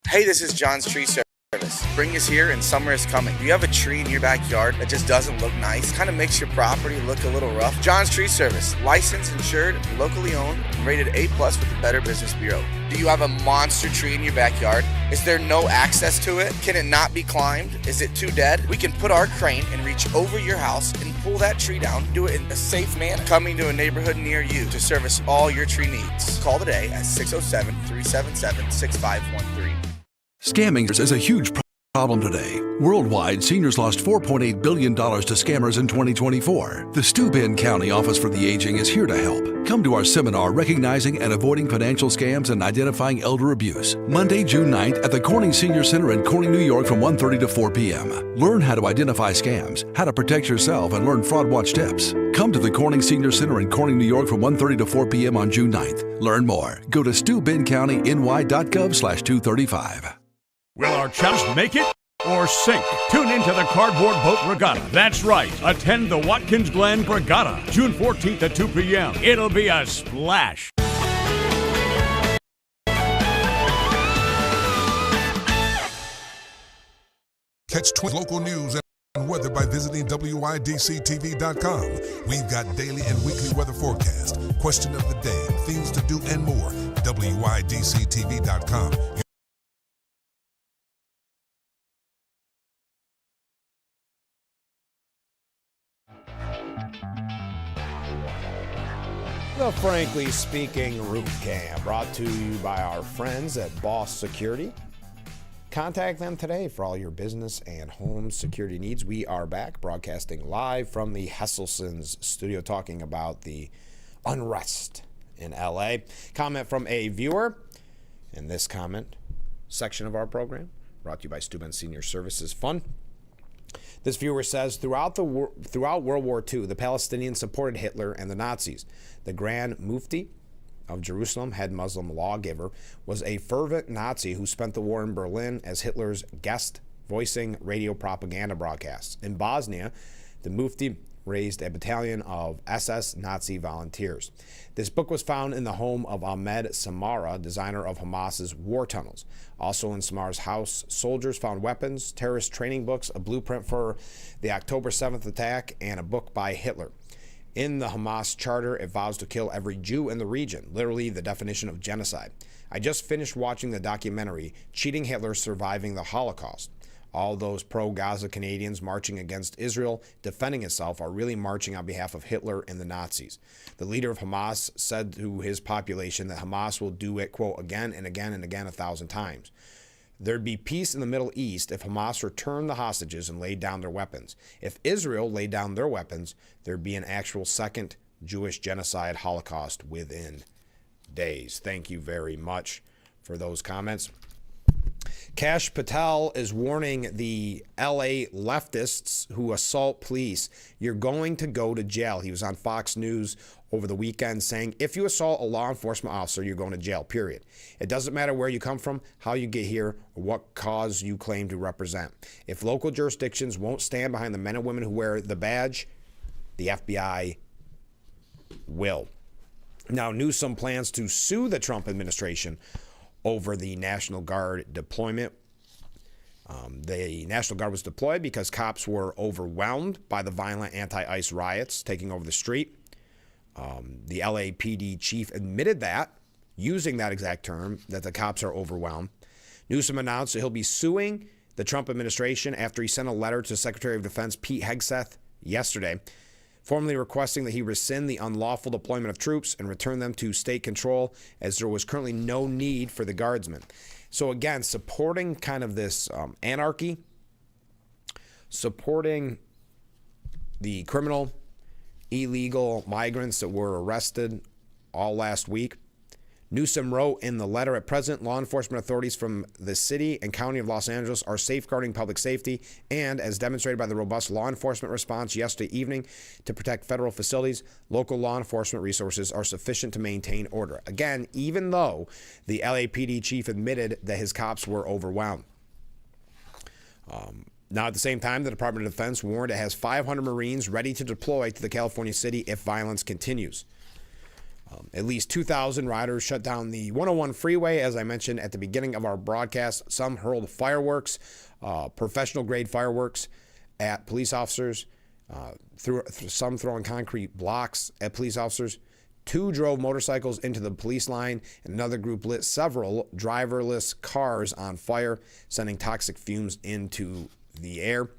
Hey, this is John's Tree Service. Spring is here and summer is coming. Do you have a tree in your backyard that just doesn't look nice? Kind of makes your property look a little rough? John's Tree Service, licensed, insured, locally owned, and rated A+ with the Better Business Bureau. Do you have a monster tree in your backyard? Is there no access to it? Can it not be climbed? Is it too dead? We can put our crane and reach over your house and pull that tree down, do it in a safe manner, coming to a neighborhood near you to service all your tree needs. Call today at 607-377-6513. Scamming is a huge problem problem today. Worldwide, seniors lost $4.8 billion to scammers in 2024. The Steuben County Office for the Aging is here to help. Come to our seminar recognizing and avoiding financial scams and identifying elder abuse. Monday, June 9th at the Corning Senior Center in Corning, New York from 1:30 to 4 p.m. Learn how to identify scams, how to protect yourself, and learn fraud watch tips. Come to the Corning Senior Center in Corning, New York from 1:30 to 4 p.m. on June 9th. Learn more. Go to steubencountiny.gov/235. Will our champs make it or sink? Tune into the Cardboard Boat Regatta. That's right. Attend the Watkins Glen Regatta, June 14th at 2 p.m. It'll be a splash. Catch local news and weather by visiting WYDCTV.com. We've got daily and weekly weather forecast, question of the day, things to do, and more. WYDCTV.com. The Frankly Speaking Roof Cam, brought to you by our friends at Boss Security. Contact them today for all your business and home security needs. We are back broadcasting live from the Hesselson's studio, talking about the unrest in LA. Comment from a viewer in this comment section of our program, brought to you by Steuben Senior Services Fund. This viewer says, throughout World War II, the Palestinians supported Hitler and the Nazis. The Grand Mufti of Jerusalem, head Muslim lawgiver, was a fervent Nazi who spent the war in Berlin as Hitler's guest, voicing radio propaganda broadcasts. In Bosnia, the Mufti raised a battalion of SS Nazi volunteers. This book was found in the home of Ahmed Samara, designer of Hamas's war tunnels. Also in Samara's house, soldiers found weapons, terrorist training books, a blueprint for the October 7th attack, and a book by Hitler. In the Hamas charter, it vows to kill every Jew in the region, literally the definition of genocide. I just finished watching the documentary, Cheating Hitler, Surviving the Holocaust. All those pro-Gaza Canadians marching against Israel, defending itself, are really marching on behalf of Hitler and the Nazis. The leader of Hamas said to his population that Hamas will do it, quote, again and again and again 1,000 times. There'd be peace in the Middle East if Hamas returned the hostages and laid down their weapons. If Israel laid down their weapons, there'd be an actual second Jewish genocide Holocaust within days. Thank you very much for those comments. Kash Patel is warning the LA leftists who assault police, you're going to go to jail. He was on Fox News over the weekend saying, if you assault a law enforcement officer, you're going to jail, period. It doesn't matter where you come from, how you get here, or what cause you claim to represent. If local jurisdictions won't stand behind the men and women who wear the badge, the FBI will. Now, Newsom plans to sue the Trump administration over the National Guard deployment. The National Guard was deployed because cops were overwhelmed by the violent anti-ICE riots taking over the street. The LAPD chief admitted that, using that exact term, that the cops are overwhelmed. Newsom announced that he'll be suing the Trump administration after he sent a letter to Secretary of Defense Pete Hegseth yesterday, formally requesting that he rescind the unlawful deployment of troops and return them to state control, as there was currently no need for the guardsmen. So again, supporting kind of this anarchy, supporting the criminal, illegal migrants that were arrested all last week. Newsom wrote in the letter, at present, law enforcement authorities from the city and county of Los Angeles are safeguarding public safety and, as demonstrated by the robust law enforcement response yesterday evening to protect federal facilities, local law enforcement resources are sufficient to maintain order. Again, even though the LAPD chief admitted that his cops were overwhelmed. Now, at the same time, the Department of Defense warned it has 500 Marines ready to deploy to the California city if violence continues. At least 2,000 riders shut down the 101 freeway, as I mentioned at the beginning of our broadcast. Some hurled fireworks, professional-grade fireworks at police officers, some throwing concrete blocks at police officers. 2 drove motorcycles into the police line, and another group lit several driverless cars on fire, sending toxic fumes into the air.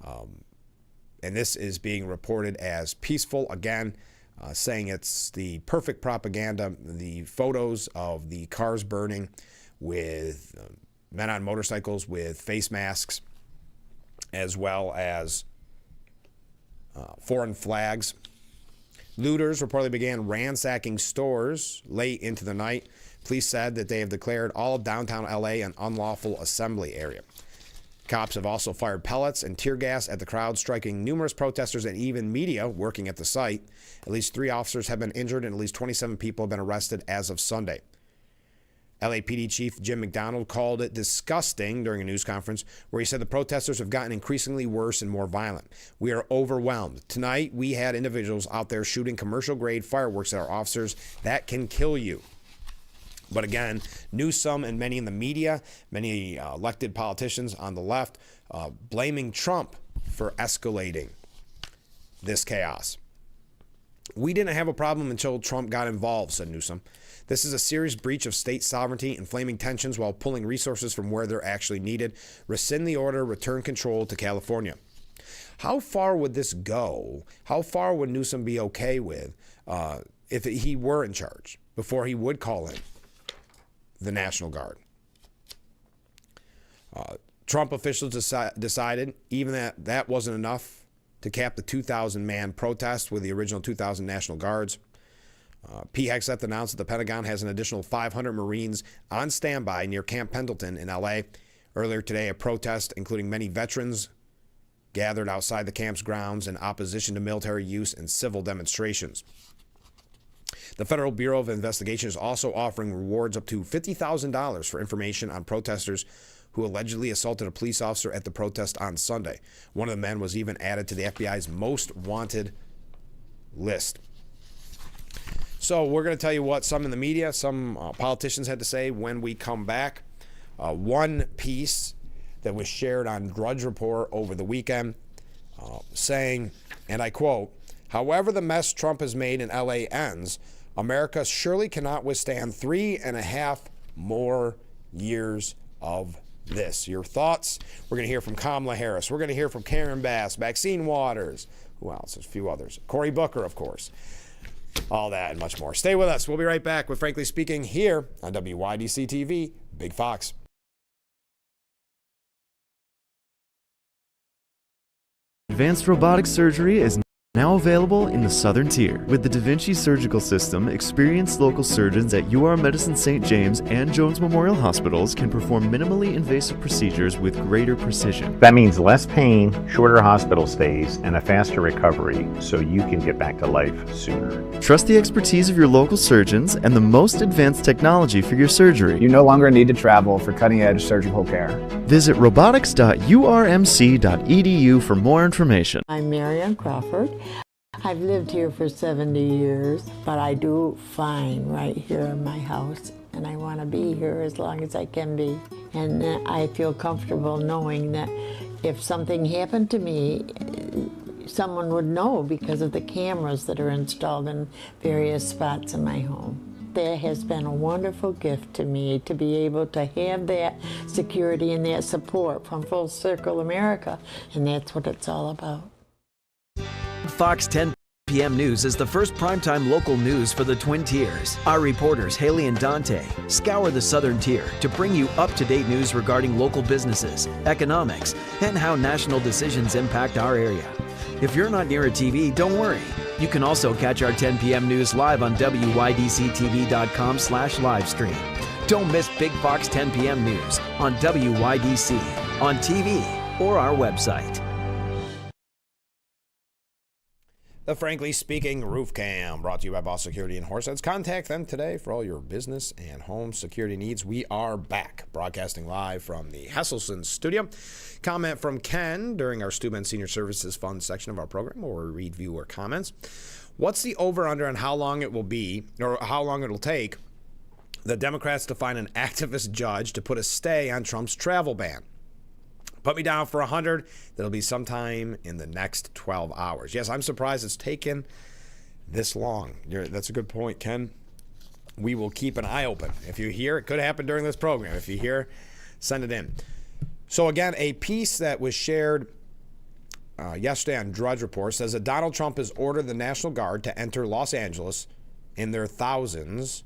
And this is being reported as peaceful. Again, saying it's the perfect propaganda. The photos of the cars burning with men on motorcycles with face masks, as well as foreign flags. Looters reportedly began ransacking stores late into the night. Police said that they have declared all of downtown LA an unlawful assembly area. Cops have also fired pellets and tear gas at the crowd, striking numerous protesters and even media working at the site. At least 3 officers have been injured and at least 27 people have been arrested as of Sunday. LAPD Chief Jim McDonald called it disgusting during a news conference where he said the protesters have gotten increasingly worse and more violent. We are overwhelmed. Tonight, we had individuals out there shooting commercial-grade fireworks at our officers. That can kill you. But again, Newsom and many in the media, many elected politicians on the left, blaming Trump for escalating this chaos. We didn't have a problem until Trump got involved, said Newsom. This is a serious breach of state sovereignty, inflaming tensions while pulling resources from where they're actually needed. Rescind the order, return control to California. How far would this go? How far would Newsom be okay with if he were in charge before he would call in the National Guard? Trump officials decided even that wasn't enough to cap the 2,000-man protest with the original 2,000 National Guards. Pete Hegseth announced that the Pentagon has an additional 500 Marines on standby near Camp Pendleton in L.A. Earlier today, a protest, including many veterans, gathered outside the camp's grounds in opposition to military use and civil demonstrations. The Federal Bureau of Investigation is also offering rewards up to $50,000 for information on protesters who allegedly assaulted a police officer at the protest on Sunday. One of the men was even added to the FBI's most wanted list. So we're going to tell you what some in the media, some politicians had to say when we come back. One piece that was shared on Drudge Report over the weekend saying, and I quote, "However the mess Trump has made in LA ends, America surely cannot withstand 3.5 more years of this." Your thoughts? We're going to hear from Kamala Harris. We're going to hear from Karen Bass, Maxine Waters. Who else? There's a few others. Cory Booker, of course. All that and much more. Stay with us. We'll be right back with Frankly Speaking here on WYDC TV, Big Fox. Advanced robotic surgery is now available in the Southern Tier. With the Da Vinci Surgical System, experienced local surgeons at UR Medicine St. James and Jones Memorial Hospitals can perform minimally invasive procedures with greater precision. That means less pain, shorter hospital stays, and a faster recovery so you can get back to life sooner. Trust the expertise of your local surgeons and the most advanced technology for your surgery. You no longer need to travel for cutting-edge surgical care. Visit robotics.urmc.edu for more information. I'm Marianne Crawford. I've lived here for 70 years, but I do fine right here in my house, and I want to be here as long as I can be. And I feel comfortable knowing that if something happened to me, someone would know because of the cameras that are installed in various spots in my home. That has been a wonderful gift to me to be able to have that security and that support from Full Circle America, and that's what it's all about. Fox 10 p.m. News is the first primetime local news for the Twin Tiers. Our reporters, Haley and Dante, scour the Southern Tier to bring you up-to-date news regarding local businesses, economics, and how national decisions impact our area. If you're not near a TV, don't worry. You can also catch our 10 p.m. news live on WYDCTV.com/livestream. Don't miss Big Fox 10 p.m. news on WYDC, on TV, or our website. The Frankly Speaking Roof Cam, brought to you by Boss Security in Horseheads. Contact them today for all your business and home security needs. We are back, broadcasting live from the Hesselson studio. Comment from Ken during our Steuben Senior Services Fund section of our program, where we read viewer comments. What's the over-under on how long it will be, or how long it'll take the Democrats to find an activist judge to put a stay on Trump's travel ban? Put me down for 100. That'll be sometime in the next 12 hours. Yes, I'm surprised it's taken this long. That's a good point, Ken. We will keep an eye open. If you hear, it could happen during this program. If you hear, send it in. So again, a piece that was shared yesterday on Drudge Report says that Donald Trump has ordered the National Guard to enter Los Angeles in their thousands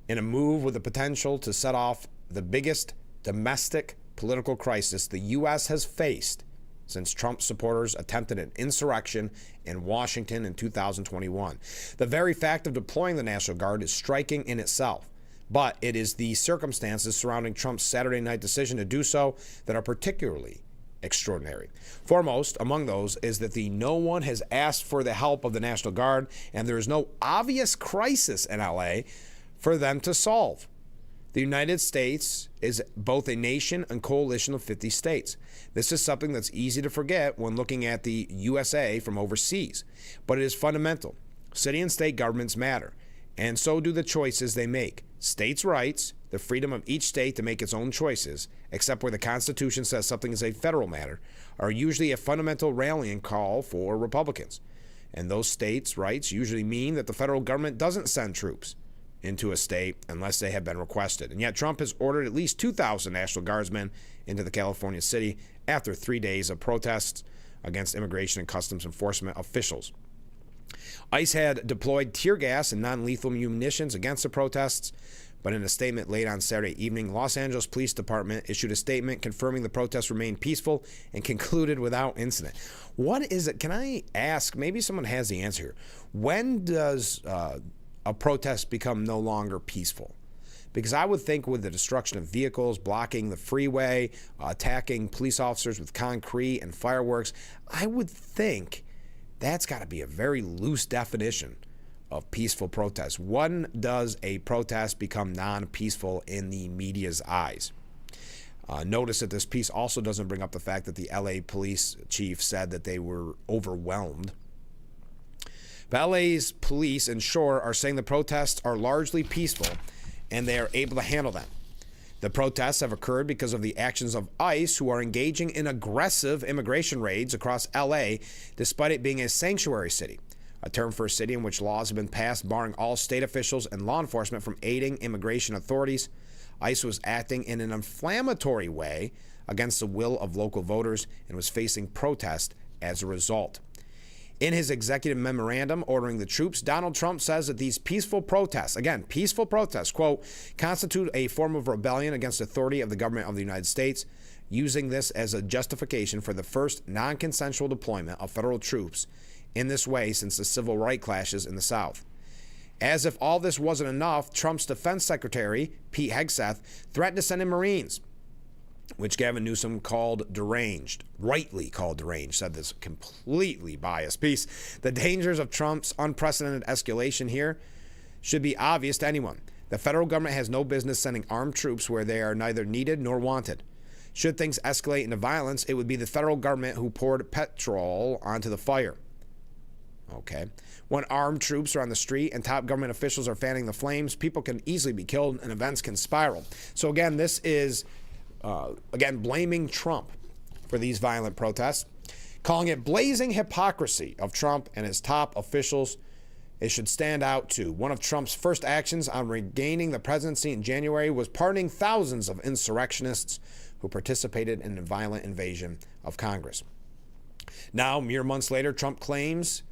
in a move with the potential to set off the biggest domestic political crisis the U.S. has faced since Trump supporters attempted an insurrection in Washington in 2021. The very fact of deploying the National Guard is striking in itself, but it is the circumstances surrounding Trump's Saturday night decision to do so that are particularly extraordinary. Foremost among those is that no one has asked for the help of the National Guard, and there is no obvious crisis in LA for them to solve. The United States is both a nation and coalition of 50 states. This is something that's easy to forget when looking at the USA from overseas, but it is fundamental. City and state governments matter, and so do the choices they make. States' rights, the freedom of each state to make its own choices, except where the Constitution says something is a federal matter, are usually a fundamental rallying call for Republicans. And those states' rights usually mean that the federal government doesn't send troops into a state unless they have been requested. And yet Trump has ordered at least 2,000 National Guardsmen into the California city after 3 days of protests against immigration and customs enforcement officials. ICE had deployed tear gas and non-lethal munitions against the protests, but in a statement late on Saturday evening, Los Angeles Police Department issued a statement confirming the protests remained peaceful and concluded without incident. What is it? Can I ask? Maybe someone has the answer here. When does a protest become no longer peaceful? Because I would think with the destruction of vehicles, blocking the freeway, attacking police officers with concrete and fireworks, I would think that's got to be a very loose definition of peaceful protest. When does a protest become non-peaceful in the media's eyes? Notice that this piece also doesn't bring up the fact that the LA police chief said that they were overwhelmed. But LA's police and Shore are saying the protests are largely peaceful and they are able to handle them. The protests have occurred because of the actions of ICE, who are engaging in aggressive immigration raids across LA, despite it being a sanctuary city, a term for a city in which laws have been passed barring all state officials and law enforcement from aiding immigration authorities. ICE was acting in an inflammatory way against the will of local voters and was facing protest as a result. In his executive memorandum ordering the troops, Donald Trump says that these peaceful protests, again, peaceful protests, quote, constitute a form of rebellion against authority of the government of the United States, using this as a justification for the first non-consensual deployment of federal troops in this way since the civil rights clashes in the South. As if all this wasn't enough, Trump's defense secretary, Pete Hegseth, threatened to send in Marines, which Gavin Newsom called deranged, rightly called deranged, said this completely biased piece. The dangers of Trump's unprecedented escalation here should be obvious to anyone. The federal government has no business sending armed troops where they are neither needed nor wanted. Should things escalate into violence, it would be the federal government who poured petrol onto the fire. Okay. When armed troops are on the street and top government officials are fanning the flames, people can easily be killed and events can spiral. So again, this is blaming Trump for these violent protests, calling it blazing hypocrisy of Trump and his top officials. It should stand out too. One of Trump's first actions on regaining the presidency in January was pardoning thousands of insurrectionists who participated in a violent invasion of Congress. Now, mere months later, Trump claims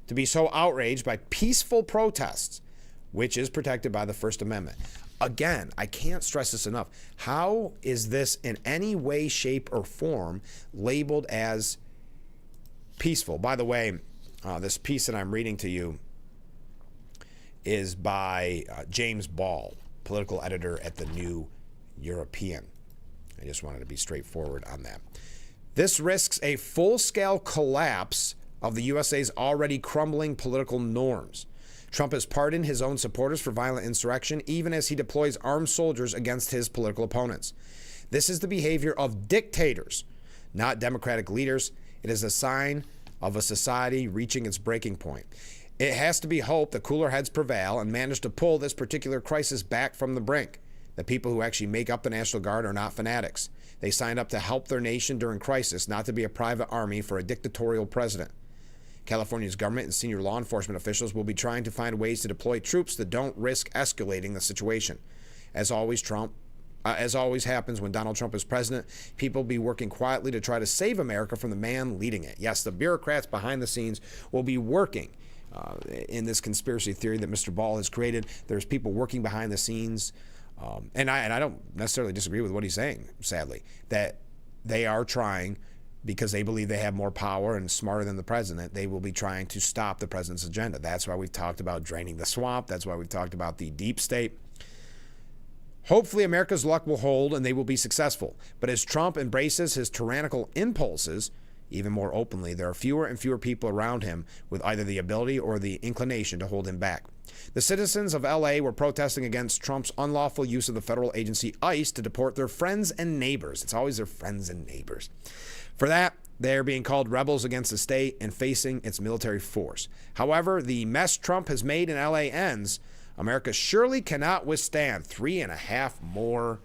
to be so outraged by peaceful protests, which is protected by the First Amendment. Again, I can't stress this enough. How is this in any way, shape, or form labeled as peaceful? By the way, this piece that I'm reading to you is by James Ball, political editor at the New European. I just wanted to be straightforward on that. This risks a full-scale collapse of the USA's already crumbling political norms. Trump has pardoned his own supporters for violent insurrection, even as he deploys armed soldiers against his political opponents. This is the behavior of dictators, not democratic leaders. It is a sign of a society reaching its breaking point. It has to be hoped that cooler heads prevail and manage to pull this particular crisis back from the brink. The people who actually make up the National Guard are not fanatics. They signed up to help their nation during crisis, not to be a private army for a dictatorial president. California's government and senior law enforcement officials will be trying to find ways to deploy troops that don't risk escalating the situation. As always happens when Donald Trump is president, people will be working quietly to try to save America from the man leading it. Yes, the bureaucrats behind the scenes will be working in this conspiracy theory that Mr. Ball has created. There's people working behind the scenes And I don't necessarily disagree with what he's saying, sadly, that they are trying, because they believe they have more power and smarter than the president, they will be trying to stop the president's agenda. That's why we've talked about draining the swamp. That's why we've talked about the deep state. Hopefully America's luck will hold and they will be successful. But as Trump embraces his tyrannical impulses even more openly, there are fewer and fewer people around him with either the ability or the inclination to hold him back. The citizens of LA were protesting against Trump's unlawful use of the federal agency ICE to deport their friends and neighbors. It's always their friends and neighbors. For that, they're being called rebels against the state and facing its military force. However, the mess Trump has made in LA ends, America surely cannot withstand 3.5 more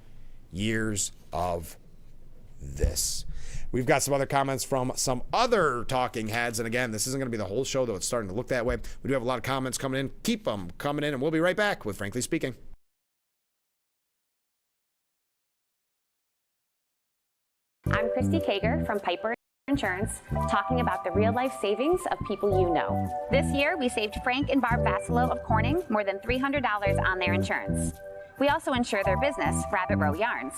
years of this. We've got some other comments from some other talking heads. And again, this isn't going to be the whole show, though it's starting to look that way. We do have a lot of comments coming in. Keep them coming in, and we'll be right back with Frankly Speaking. I'm Christy Kager from Piper Insurance, talking about the real-life savings of people you know. This year, we saved Frank and Barb Vassalo of Corning more than $300 on their insurance. We also insure their business, Rabbit Row Yarns.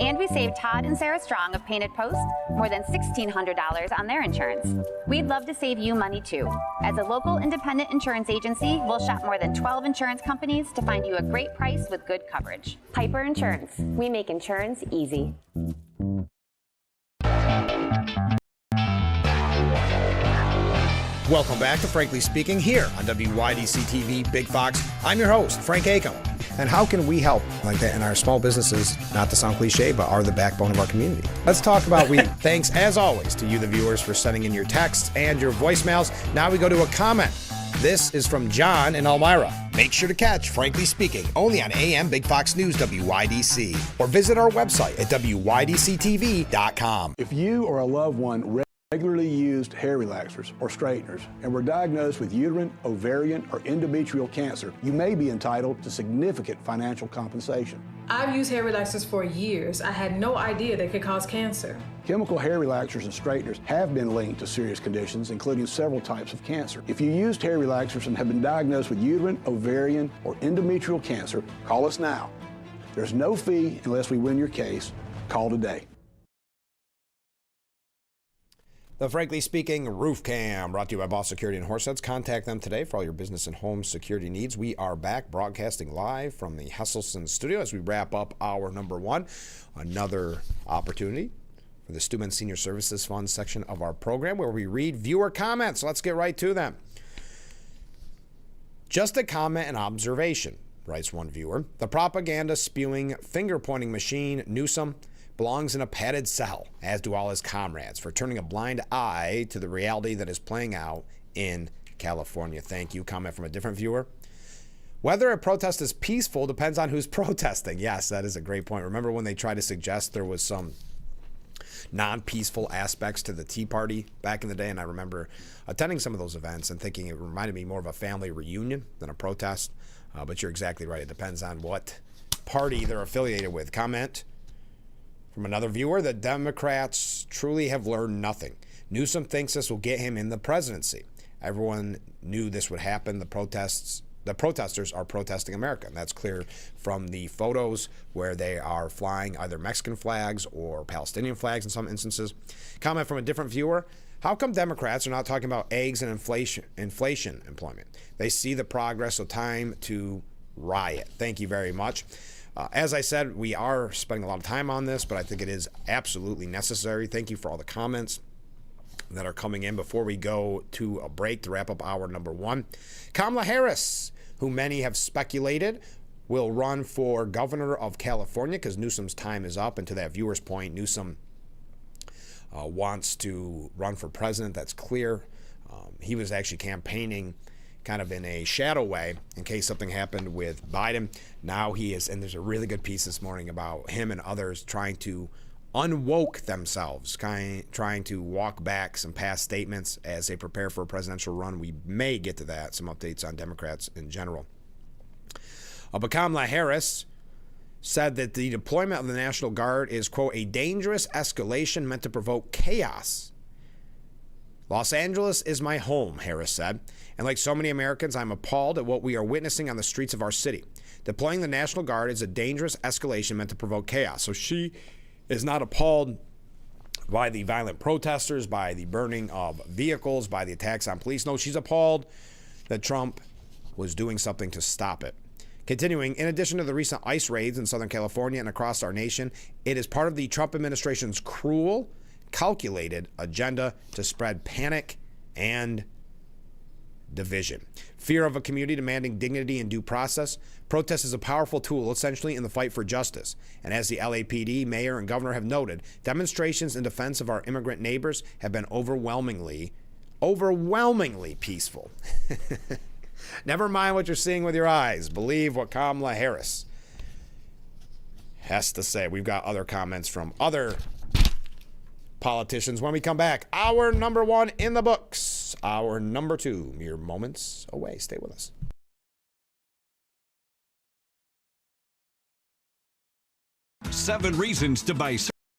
And we saved Todd and Sarah Strong of Painted Post more than $1,600 on their insurance. We'd love to save you money too. As a local independent insurance agency, we'll shop more than 12 insurance companies to find you a great price with good coverage. Piper Insurance. We make insurance easy. Welcome back to Frankly Speaking here on WYDC TV Big Fox. I'm your host, Frank Acom. And how can we help like that in our small businesses, not to sound cliche, but are the backbone of our community? Let's talk about thanks, as always, to you, the viewers, for sending in your texts and your voicemails. Now we go to a comment. This is from John in Elmira. Make sure to catch Frankly Speaking only on AM Big Fox News WYDC, or visit our website at WYDCTV.com. If you or a loved one regularly used hair relaxers or straighteners and were diagnosed with uterine, ovarian, or endometrial cancer, you may be entitled to significant financial compensation. I've used hair relaxers for years. I had no idea they could cause cancer. Chemical hair relaxers and straighteners have been linked to serious conditions, including several types of cancer. If you used hair relaxers and have been diagnosed with uterine, ovarian, or endometrial cancer, call us now. There's no fee unless we win your case. Call today. The Frankly Speaking Roof Cam, brought to you by Boss Security and Horseheads. Contact them today for all your business and home security needs. We are back broadcasting live from the Hesselson studio as we wrap up hour number one. Another opportunity for the Steuben Senior Services Fund section of our program where we read viewer comments. Let's get right to them. Just a comment and observation, writes one viewer. The propaganda spewing finger-pointing machine, Newsom, belongs in a padded cell, as do all his comrades, for turning a blind eye to the reality that is playing out in California. Thank you. Comment from a different viewer. Whether a protest is peaceful depends on who's protesting. Yes, that is a great point. Remember when they tried to suggest there was some non-peaceful aspects to the Tea Party back in the day? And I remember attending some of those events and thinking it reminded me more of a family reunion than a protest. But you're exactly right. It depends on what party they're affiliated with. Comment from another viewer: the Democrats truly have learned nothing. Newsom thinks this will get him in the presidency. Everyone knew this would happen. The protesters are protesting America, and that's clear from the photos where they are flying either Mexican flags or Palestinian flags in some instances. Comment from a different viewer: how come Democrats are not talking about eggs and inflation employment? They see the progress, so time to riot. Thank you very much. As I said, we are spending a lot of time on this, but I think it is absolutely necessary. Thank you for all the comments that are coming in. Before we go to a break to wrap up hour number one, Kamala Harris, who many have speculated will run for governor of California because Newsom's time is up. And to that viewer's point, Newsom wants to run for president. That's clear. He was actually campaigning kind of in a shadow way in case something happened with Biden. Now he is, and there's a really good piece this morning about him and others trying to unwoke themselves, trying to walk back some past statements as they prepare for a presidential run. We may get to that, some updates on Democrats in general. But Kamala Harris said that the deployment of the National Guard is, quote, a dangerous escalation meant to provoke chaos. Los Angeles is my home, Harris said. And like so many Americans, I'm appalled at what we are witnessing on the streets of our city. Deploying the National Guard is a dangerous escalation meant to provoke chaos. So she is not appalled by the violent protesters, by the burning of vehicles, by the attacks on police. No, she's appalled that Trump was doing something to stop it. Continuing, in addition to the recent ICE raids in Southern California and across our nation, it is part of the Trump administration's cruel, calculated agenda to spread panic and division. Fear of a community demanding dignity and due process. Protest is a powerful tool, essentially, in the fight for justice. And as the LAPD, mayor, and governor have noted, demonstrations in defense of our immigrant neighbors have been overwhelmingly peaceful. Never mind what you're seeing with your eyes. Believe what Kamala Harris has to say. We've got other comments from other politicians when we come back. Hour number 1 in the books. Hour number 2, mere moments away. Stay with us. Seven reasons to buy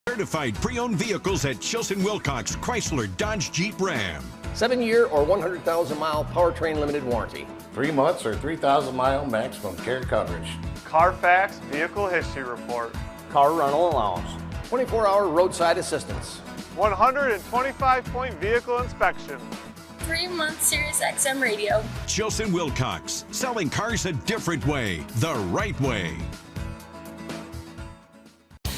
certified pre-owned vehicles at Chilson Wilcox Chrysler Dodge Jeep Ram. 7-year or 100,000-mile powertrain limited warranty. 3 months or 3,000-mile maximum care coverage. Carfax Vehicle History Report. Car rental allowance. 24-hour roadside assistance. 125-point vehicle inspection. 3-month Sirius XM radio. Chilson Wilcox, selling cars a different way, the right way.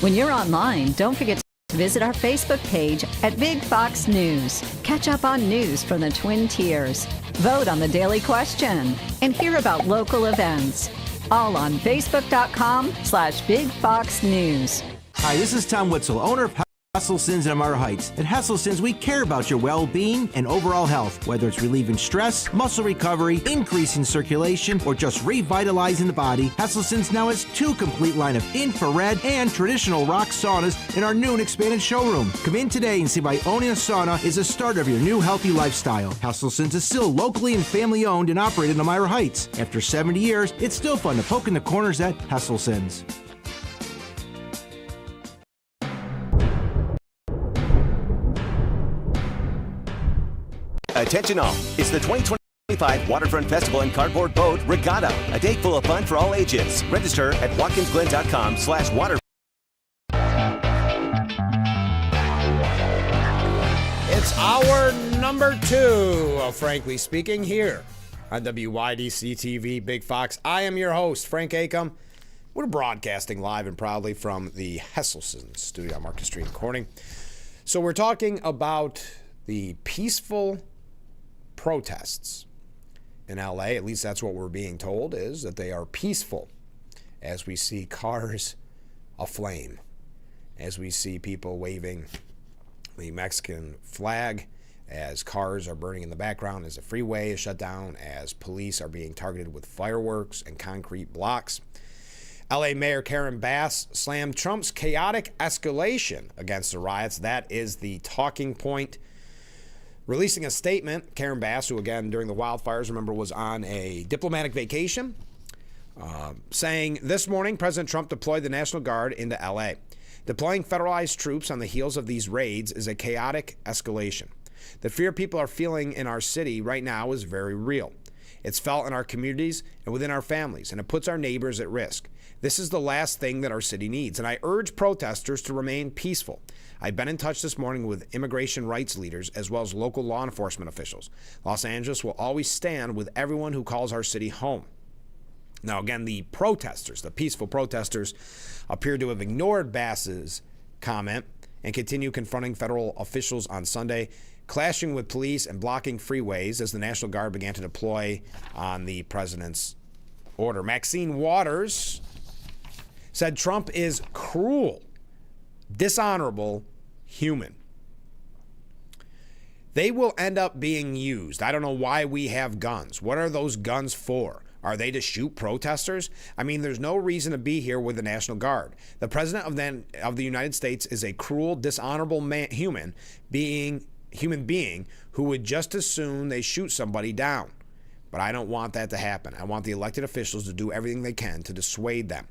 When you're online, don't forget to visit our Facebook page at Big Fox News. Catch up on news from the Twin Tiers. Vote on the daily question and hear about local events. All on Facebook.com/Big Fox News. Hi, this is Tom Witzel, owner of Hesselson's in Amara Heights. At Hesselson's, we care about your well-being and overall health, whether it's relieving stress, muscle recovery, increasing circulation, or just revitalizing the body. Hesselson's now has 2 complete line of infrared and traditional rock saunas in our new and expanded showroom. Come in today and see why owning a sauna is the start of your new healthy lifestyle. Hesselson's is still locally and family-owned and operated in Amara Heights. After 70 years, it's still fun to poke in the corners at Hesselson's. Attention all, it's the 2025 Waterfront Festival and Cardboard Boat Regatta, a day full of fun for all ages. Register at watkinsglen.com/water. It's hour number 2 of Frankly Speaking here on WYDC TV Big Fox. I am your host, Frank Acom. We're broadcasting live and proudly from the Hesselson studio on Market Street in Corning. So we're talking about the peaceful protests in LA, at least that's what we're being told, is that they are peaceful, as we see cars aflame, as we see people waving the Mexican flag, as cars are burning in the background, as the freeway is shut down, as police are being targeted with fireworks and concrete blocks. LA Mayor Karen Bass slammed Trump's chaotic escalation against the riots. That is the talking point. Releasing a statement, Karen Bass, who again during the wildfires, remember, was on a diplomatic vacation, saying this morning President Trump deployed the National Guard into LA. Deploying federalized troops on the heels of these raids is a chaotic escalation. The fear people are feeling in our city right now is very real. It's felt in our communities and within our families, and it puts our neighbors at risk. This is the last thing that our city needs, and I urge protesters to remain peaceful. I've been in touch this morning with immigration rights leaders as well as local law enforcement officials. Los Angeles will always stand with everyone who calls our city home. Now, again, the protesters, the peaceful protesters, appear to have ignored Bass's comment and continue confronting federal officials on Sunday, clashing with police and blocking freeways as the National Guard began to deploy on the president's order. Maxine Waters said Trump is cruel, dishonorable, human. They will end up being used. I don't know why we have guns. What are those guns for? Are they to shoot protesters? I mean, there's no reason to be here with the National Guard. The president of the United States is a cruel, dishonorable human being who would just as soon they shoot somebody down. But I don't want that to happen. I want the elected officials to do everything they can to dissuade them.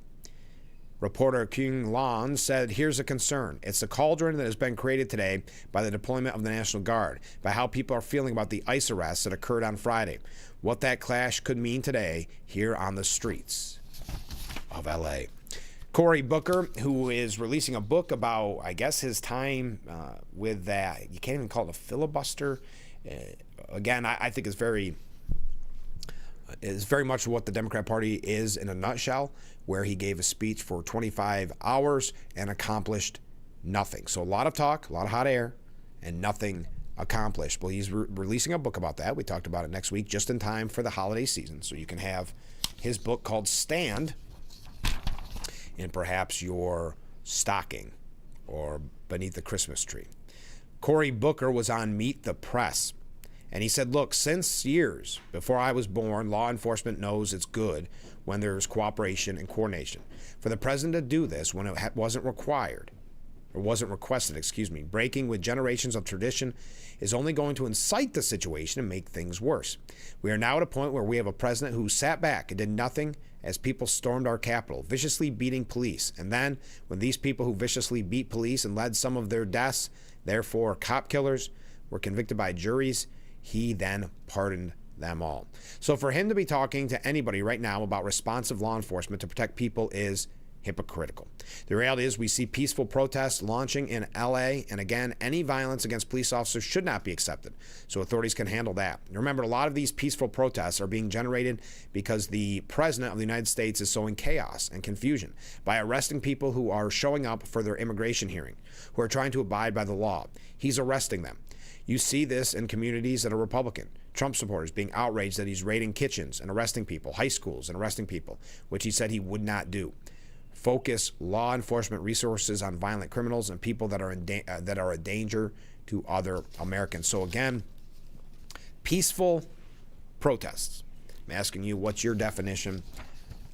Reporter King Lon said, here's a concern. It's the cauldron that has been created today by the deployment of the National Guard, by how people are feeling about the ICE arrests that occurred on Friday, what that clash could mean today here on the streets of L.A. Cory Booker, who is releasing a book about, I guess, his time with that. You can't even call it a filibuster. Again, I think it's very much what the Democrat Party is in a nutshell, where he gave a speech for 25 hours and accomplished nothing. So a lot of talk, a lot of hot air, and nothing accomplished. Well, he's releasing a book about that. We talked about it next week, just in time for the holiday season. So you can have his book called Stand in perhaps your stocking or beneath the Christmas tree. Cory Booker was on Meet the Press. And he said, look, since years before I was born, law enforcement knows it's good when there's cooperation and coordination. For the president to do this when it wasn't required, or wasn't requested, breaking with generations of tradition is only going to incite the situation and make things worse. We are now at a point where we have a president who sat back and did nothing as people stormed our Capitol, viciously beating police. And then, when these people who viciously beat police and led some of their deaths, therefore cop killers, were convicted by juries, he then pardoned them all. So for him to be talking to anybody right now about responsive law enforcement to protect people is hypocritical. The reality is we see peaceful protests launching in LA, and again, any violence against police officers should not be accepted, so authorities can handle that. Remember, a lot of these peaceful protests are being generated because the president of the United States is sowing chaos and confusion by arresting people who are showing up for their immigration hearing, who are trying to abide by the law. He's arresting them. You see this in communities that are Republican. Trump supporters being outraged that he's raiding kitchens and arresting people, high schools and arresting people, which he said he would not do. Focus law enforcement resources on violent criminals and people that are a danger to other Americans. So again, peaceful protests. I'm asking you, what's your definition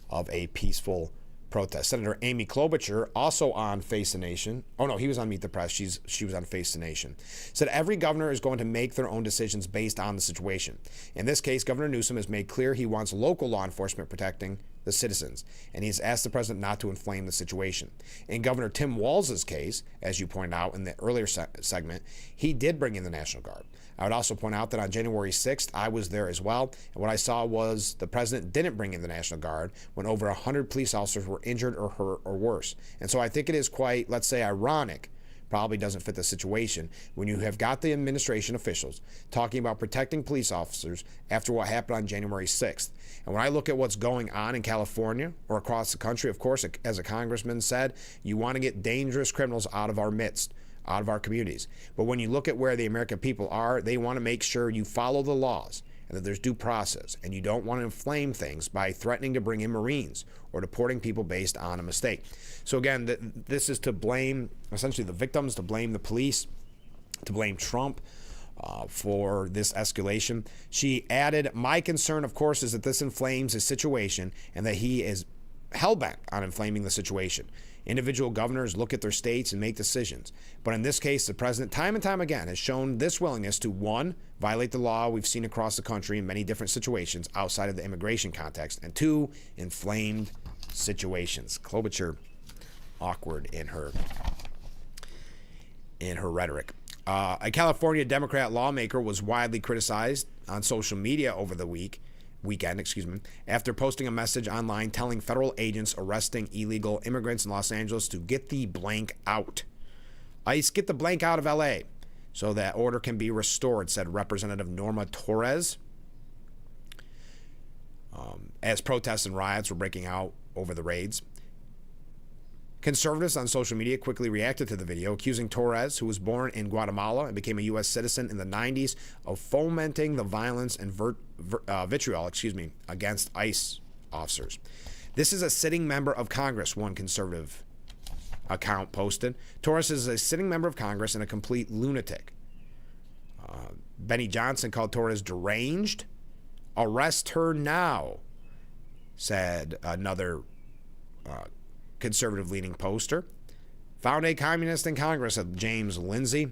of a peaceful protest? Senator Amy Klobuchar, also on Face the Nation. Oh no, he was on Meet the Press. She was on Face the Nation. Said every governor is going to make their own decisions based on the situation. In this case, Governor Newsom has made clear he wants local law enforcement protecting the citizens, and he's asked the president not to inflame the situation. In Governor Tim Walz's case, as you pointed out in the earlier segment, he did bring in the National Guard. I would also point out that on January 6th, I was there as well, and what I saw was the president didn't bring in the National Guard when over 100 police officers were injured or hurt or worse. And so I think it is quite, let's say, ironic, probably doesn't fit the situation, when you have got the administration officials talking about protecting police officers after what happened on January 6th. And when I look at what's going on in California or across the country, of course, as a congressman said, you want to get dangerous criminals out of our midst, out of our communities. But when you look at where the American people are, they want to make sure you follow the laws and that there's due process, and you don't want to inflame things by threatening to bring in Marines or deporting people based on a mistake. So again, this is to blame essentially the victims, to blame the police, to blame Trump for this escalation. She added, my concern, of course, is that this inflames his situation and that he is hell-bent on inflaming the situation. Individual governors look at their states and make decisions. But in this case, the president, time and time again, has shown this willingness to, one, violate the law we've seen across the country in many different situations outside of the immigration context, and two, inflamed situations. Klobuchar, awkward in her rhetoric. A California Democrat lawmaker was widely criticized on social media over the weekend, after posting a message online telling federal agents arresting illegal immigrants in Los Angeles to get the blank out. ICE, get the blank out of LA so that order can be restored, said Representative Norma Torres. As protests and riots were breaking out over the raids, conservatives on social media quickly reacted to the video, accusing Torres, who was born in Guatemala and became a U.S. citizen in the 90s, of fomenting the violence and vitriol against ICE officers. This is a sitting member of Congress, one conservative account posted. Torres is a sitting member of Congress and a complete lunatic. Benny Johnson called Torres deranged. Arrest her now, said another conservative-leaning poster. Found a communist in Congress, said James Lindsay.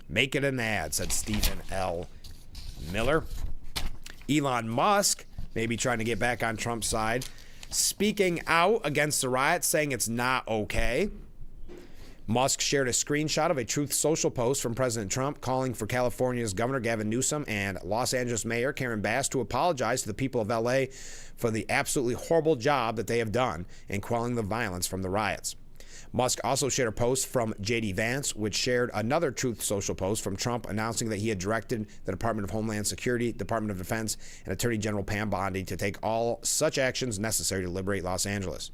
Make it an ad, said Stephen L. Miller. Elon Musk may be trying to get back on Trump's side. speaking out against the riots, saying it's not okay. Musk shared a screenshot of a Truth Social post from President Trump calling for California's Governor Gavin Newsom and Los Angeles Mayor Karen Bass to apologize to the people of LA for the absolutely horrible job that they have done in quelling the violence from the riots. Musk also shared a post from J.D. Vance, which shared another Truth Social post from Trump announcing that he had directed the Department of Homeland Security, Department of Defense, and Attorney General Pam Bondi to take all such actions necessary to liberate Los Angeles.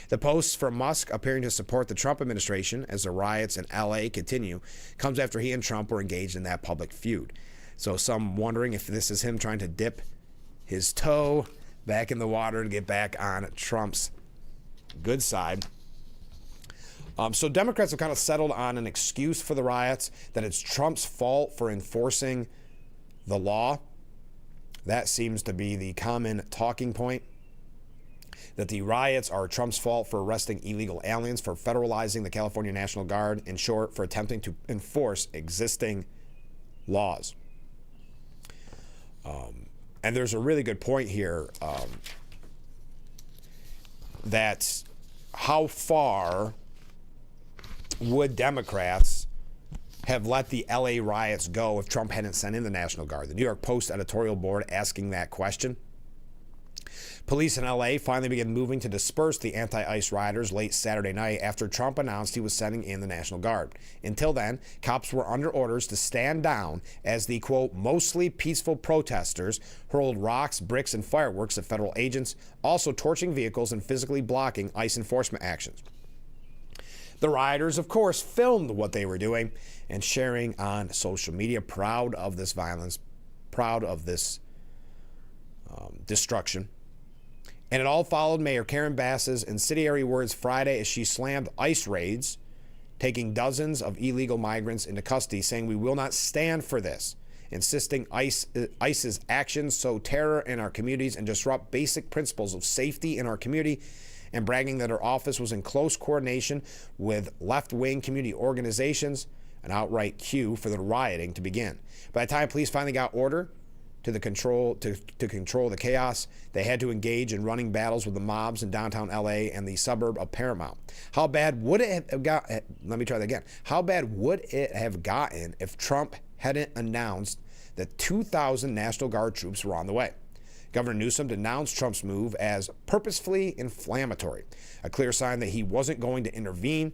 The posts from Musk appearing to support the Trump administration as the riots in L.A. continue comes after he and Trump were engaged in that public feud. So some wondering if this is him trying to dip his toe back in the water to get back on Trump's good side. So Democrats have kind of settled on an excuse for the riots, that it's Trump's fault for enforcing the law. That seems to be the common talking point. That the riots are Trump's fault for arresting illegal aliens, for federalizing the California National Guard, in short, for attempting to enforce existing laws. And there's a really good point here that how far would Democrats have let the LA riots go if Trump hadn't sent in the National Guard? The New York Post editorial board asking that question. Police in LA finally began moving to disperse the anti-ICE rioters late Saturday night after Trump announced he was sending in the National Guard. Until then, cops were under orders to stand down as the, quote, mostly peaceful protesters hurled rocks, bricks, and fireworks at federal agents, also torching vehicles and physically blocking ICE enforcement actions. The rioters, of course, filmed what they were doing and sharing on social media, proud of this violence, proud of this destruction. And it all followed Mayor Karen Bass's incendiary words Friday as she slammed ICE raids, taking dozens of illegal migrants into custody, saying we will not stand for this, insisting ICE's actions sow terror in our communities and disrupt basic principles of safety in our community, and bragging that her office was in close coordination with left-wing community organizations, an outright cue for the rioting to begin. By the time police finally got order to control the chaos, they had to engage in running battles with the mobs in downtown LA and the suburb of Paramount. How bad would it have got? Let me try that again. How bad would it have gotten if Trump hadn't announced that 2,000 National Guard troops were on the way? Governor Newsom denounced Trump's move as purposefully inflammatory, a clear sign that he wasn't going to intervene,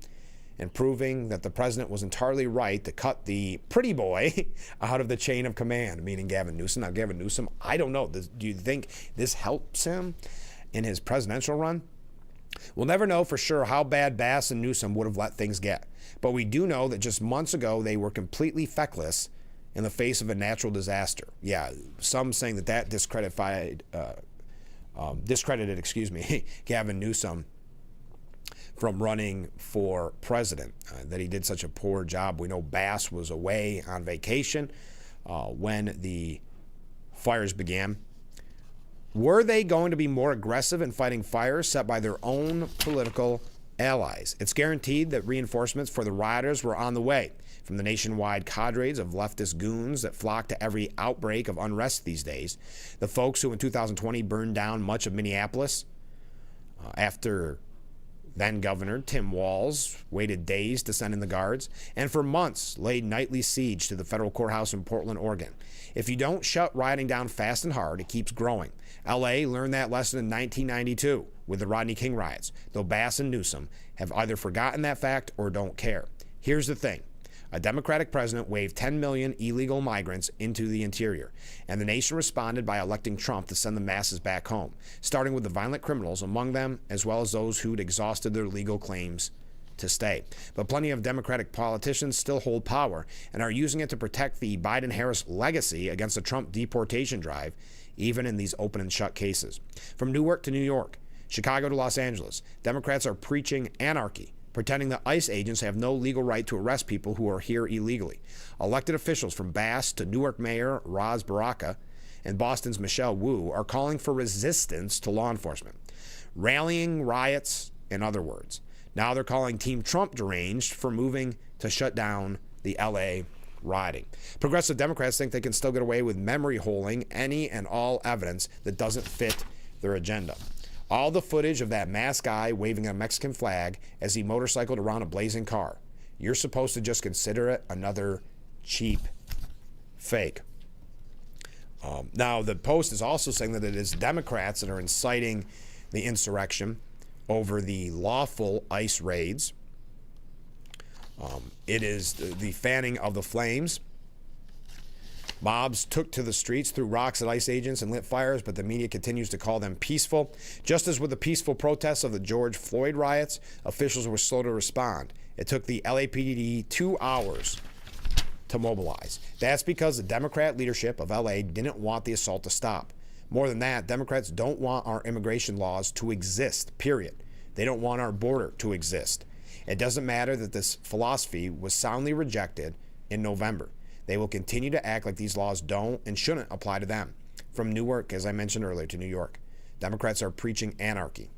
and proving that the president was entirely right to cut the pretty boy out of the chain of command, meaning Gavin Newsom. Now, Gavin Newsom, I don't know. Do you think this helps him in his presidential run? We'll never know for sure how bad Bass and Newsom would have let things get. But we do know that just months ago, they were completely feckless in the face of a natural disaster. Yeah, some saying that discredited, Gavin Newsom from running for president, that he did such a poor job. We know Bass was away on vacation when the fires began. Were they going to be more aggressive in fighting fires set by their own political allies? It's guaranteed that reinforcements for the rioters were on the way from the nationwide cadres of leftist goons that flock to every outbreak of unrest these days. The folks who in 2020 burned down much of Minneapolis after then Governor Tim Walz waited days to send in the guards, and for months laid nightly siege to the federal courthouse in Portland, Oregon. If you don't shut rioting down fast and hard, it keeps growing. L.A. learned that lesson in 1992 with the Rodney King riots, though Bass and Newsom have either forgotten that fact or don't care. Here's the thing. A Democratic president waved 10 million illegal migrants into the interior, and the nation responded by electing Trump to send the masses back home, starting with the violent criminals among them, as well as those who'd exhausted their legal claims to stay. But plenty of Democratic politicians still hold power and are using it to protect the Biden-Harris legacy against the Trump deportation drive, even in these open and shut cases. From Newark to New York, Chicago to Los Angeles, Democrats are preaching anarchy, pretending that ICE agents have no legal right to arrest people who are here illegally. Elected officials from Bass to Newark Mayor Ras Baraka and Boston's Michelle Wu are calling for resistance to law enforcement. Rallying riots, in other words. Now they're calling Team Trump deranged for moving to shut down the LA rioting. Progressive Democrats think they can still get away with memory holing any and all evidence that doesn't fit their agenda. All the footage of that masked guy waving a Mexican flag as he motorcycled around a blazing car. You're supposed to just consider it another cheap fake. Now, the Post is also saying that it is Democrats that are inciting the insurrection over the lawful ICE raids. It is the fanning of the flames. Mobs took to the streets, threw rocks at ICE agents and lit fires, but the media continues to call them peaceful. Just as with the peaceful protests of the George Floyd riots, officials were slow to respond. It took the LAPD 2 hours to mobilize. That's because the Democrat leadership of LA didn't want the assault to stop. More than that, Democrats don't want our immigration laws to exist, period. They don't want our border to exist. It doesn't matter that this philosophy was soundly rejected in November. They will continue to act like these laws don't and shouldn't apply to them. From Newark, as I mentioned earlier, to New York, Democrats are preaching anarchy.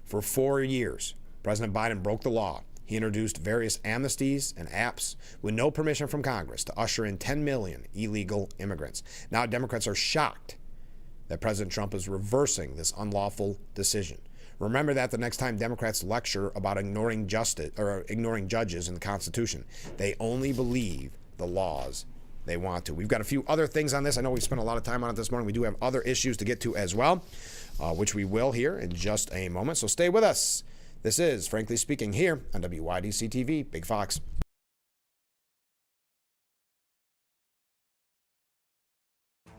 For 4 years, President Biden broke the law. He introduced various amnesties and apps with no permission from Congress to usher in 10 million illegal immigrants. Now Democrats are shocked that President Trump is reversing this unlawful decision. Remember that the next time Democrats lecture about ignoring justice or ignoring judges in the Constitution, they only believe the laws they want to. We've got a few other things on this. I know we've spent a lot of time on it this morning. We do have other issues to get to as well, which we will hear in just a moment. So stay with us. This is Frankly Speaking here on WYDC TV, Big Fox.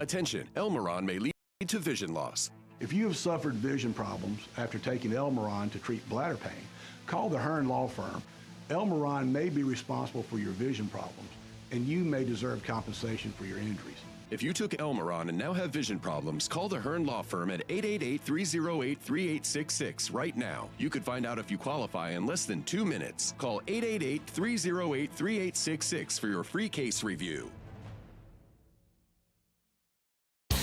Attention, Elmeron may lead to vision loss. If you have suffered vision problems after taking Elmeron to treat bladder pain, call the Hearn Law Firm. Elmeron may be responsible for your vision problems, and you may deserve compensation for your injuries. If you took Elmeron and now have vision problems, call the Hearn Law Firm at 888-308-3866 right now. You could find out if you qualify in less than 2 minutes. Call 888-308-3866 for your free case review.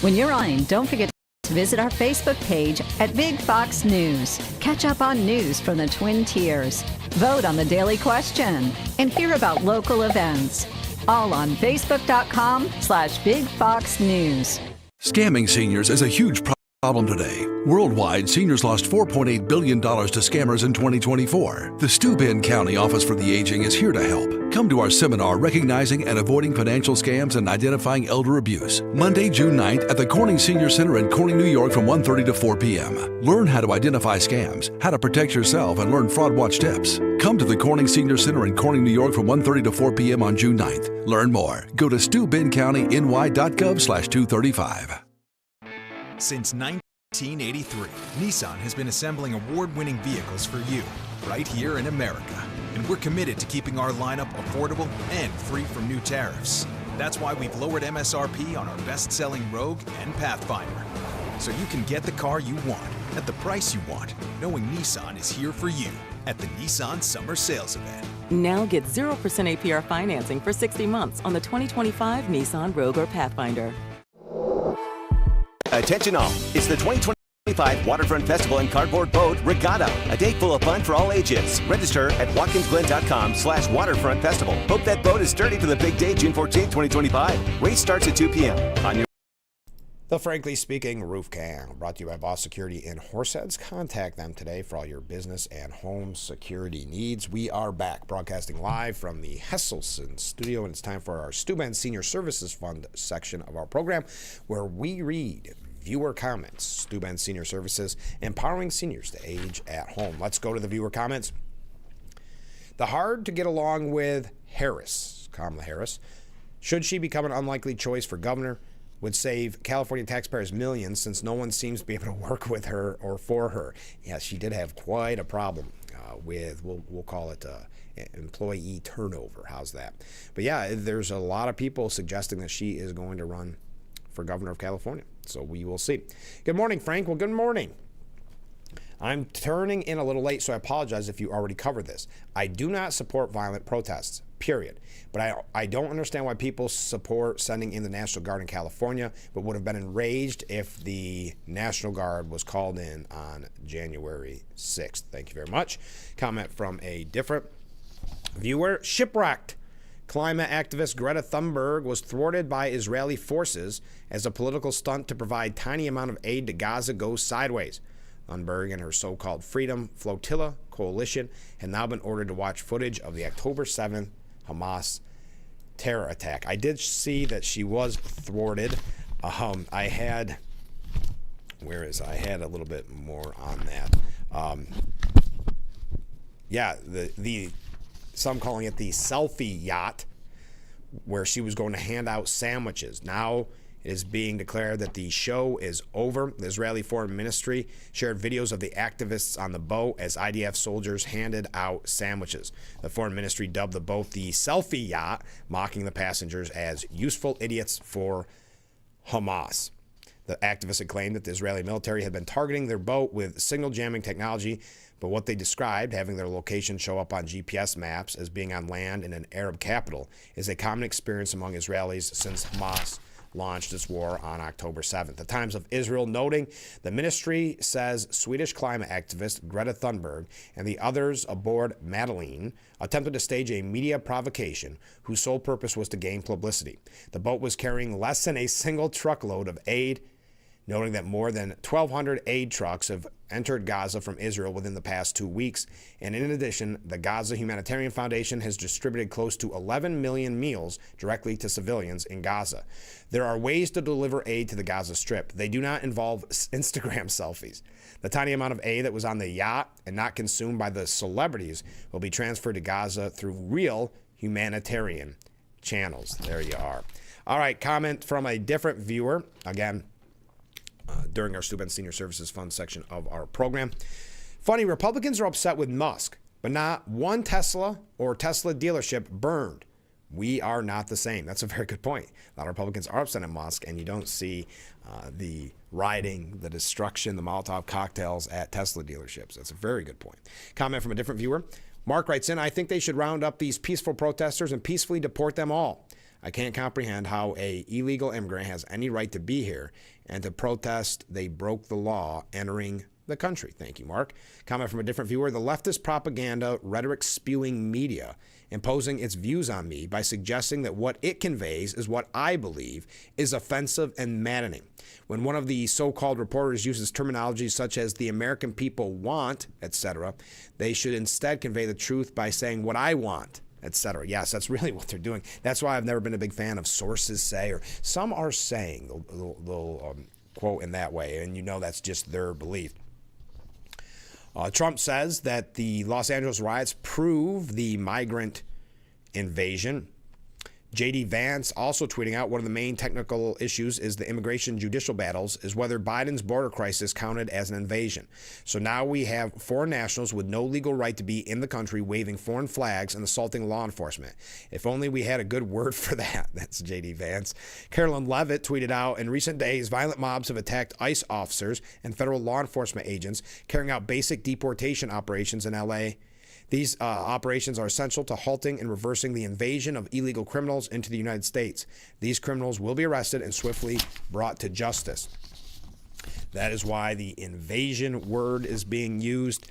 When you're on, don't forget to visit our Facebook page at Big Fox News. Catch up on news from the Twin Tiers. Vote on the daily question and hear about local events. All on Facebook.com/Big Fox News. Scamming seniors is a huge problem today. Worldwide, seniors lost $4.8 billion to scammers in 2024. The Steuben County Office for the Aging is here to help. Come to our seminar, Recognizing and Avoiding Financial Scams and Identifying Elder Abuse, Monday, June 9th at the Corning Senior Center in Corning, New York from 1:30 to 4 p.m. Learn how to identify scams, how to protect yourself, and learn fraud watch tips. Come to the Corning Senior Center in Corning, New York from 1:30 to 4 p.m. on June 9th. Learn more. Go to steubencountiny.gov/235. Since 1983, Nissan has been assembling award-winning vehicles for you, right here in America. And we're committed to keeping our lineup affordable and free from new tariffs. That's why we've lowered MSRP on our best-selling Rogue and Pathfinder. So you can get the car you want, at the price you want, knowing Nissan is here for you at the Nissan Summer Sales Event. Now get 0% APR financing for 60 months on the 2025 Nissan Rogue or Pathfinder. Attention all, it's the 2025 Waterfront Festival and Cardboard Boat Regatta, a day full of fun for all ages. Register at watkinsglen.com/waterfront festival. Hope that boat is sturdy for the big day, June 14, 2025. Race starts at 2 p.m. on your The Frankly Speaking Roof Cam, brought to you by Boss Security in Horseheads. Contact them today for all your business and home security needs. We are back, broadcasting live from the Hesselson studio, and it's time for our Steuben Senior Services Fund section of our program, where we read viewer comments. Steuben Senior Services, empowering seniors to age at home. Let's go to the viewer comments. The hard to get along with Harris, Kamala Harris, should she become an unlikely choice for governor, would save California taxpayers millions, since no one seems to be able to work with her or for her. Yeah, she did have quite a problem with, we'll call it employee turnover. How's that? But yeah, there's a lot of people suggesting that she is going to run for governor of California. So we will see. Good morning, Frank. Well, good morning. I'm turning in a little late, so I apologize if you already covered this. I do not support violent protests, period. But I don't understand why people support sending in the National Guard in California, but would have been enraged if the National Guard was called in on January 6th. Thank you very much. Comment from a different viewer. Shipwrecked Climate activist Greta Thunberg was thwarted by Israeli forces as a political stunt to provide tiny amount of aid to Gaza goes sideways. Thunberg and her so-called Freedom Flotilla coalition had now been ordered to watch footage of the October 7th Hamas terror attack. I did see that she was thwarted. I had a little bit more on that. Some calling it the selfie yacht, where she was going to hand out sandwiches. Now it is being declared that the show is over. The Israeli Foreign Ministry shared videos of the activists on the boat as IDF soldiers handed out sandwiches. The Foreign Ministry dubbed the boat the selfie yacht, mocking the passengers as useful idiots for Hamas. The activists had claimed that the Israeli military had been targeting their boat with signal jamming technology, but what they described, having their location show up on GPS maps as being on land in an Arab capital, is a common experience among Israelis since Hamas launched its war on October 7th. The Times of Israel noting the ministry says Swedish climate activist Greta Thunberg and the others aboard Madeline attempted to stage a media provocation whose sole purpose was to gain publicity. The boat was carrying less than a single truckload of aid, noting that more than 1,200 aid trucks have entered Gaza from Israel within the past 2 weeks. And in addition, the Gaza Humanitarian Foundation has distributed close to 11 million meals directly to civilians in Gaza. There are ways to deliver aid to the Gaza Strip. They do not involve Instagram selfies. The tiny amount of aid that was on the yacht and not consumed by the celebrities will be transferred to Gaza through real humanitarian channels. There you are. All right, comment from a different viewer. Again, during our Student Senior Services Fund section of our program. Funny, Republicans are upset with Musk, but not one Tesla or Tesla dealership burned. We are not the same. That's a very good point. A lot of Republicans are upset at Musk, and you don't see the rioting, the destruction, the Molotov cocktails at Tesla dealerships. That's a very good point. Comment from a different viewer. Mark writes in, I think they should round up these peaceful protesters and peacefully deport them all. I can't comprehend how a illegal immigrant has any right to be here and to protest they broke the law entering the country. Thank you, Mark. Comment from a different viewer. The leftist propaganda, rhetoric spewing media imposing its views on me by suggesting that what it conveys is what I believe is offensive and maddening. When one of the so-called reporters uses terminology such as the American people want, etc., they should instead convey the truth by saying what I want, etc. Yes, that's really what they're doing. That's why I've never been a big fan of sources say, or some are saying, they'll quote in that way, and you know that's just their belief. Trump says that the Los Angeles riots prove the migrant invasion. J.D. Vance also tweeting out one of the main technical issues is the immigration judicial battles is whether Biden's border crisis counted as an invasion. So now we have foreign nationals with no legal right to be in the country waving foreign flags and assaulting law enforcement. If only we had a good word for that. That's J.D. Vance. Carolyn Levitt tweeted out, in recent days, violent mobs have attacked ICE officers and federal law enforcement agents carrying out basic deportation operations in L.A. These operations are essential to halting and reversing the invasion of illegal criminals into the United States. These criminals will be arrested and swiftly brought to justice. That is why the invasion word is being used.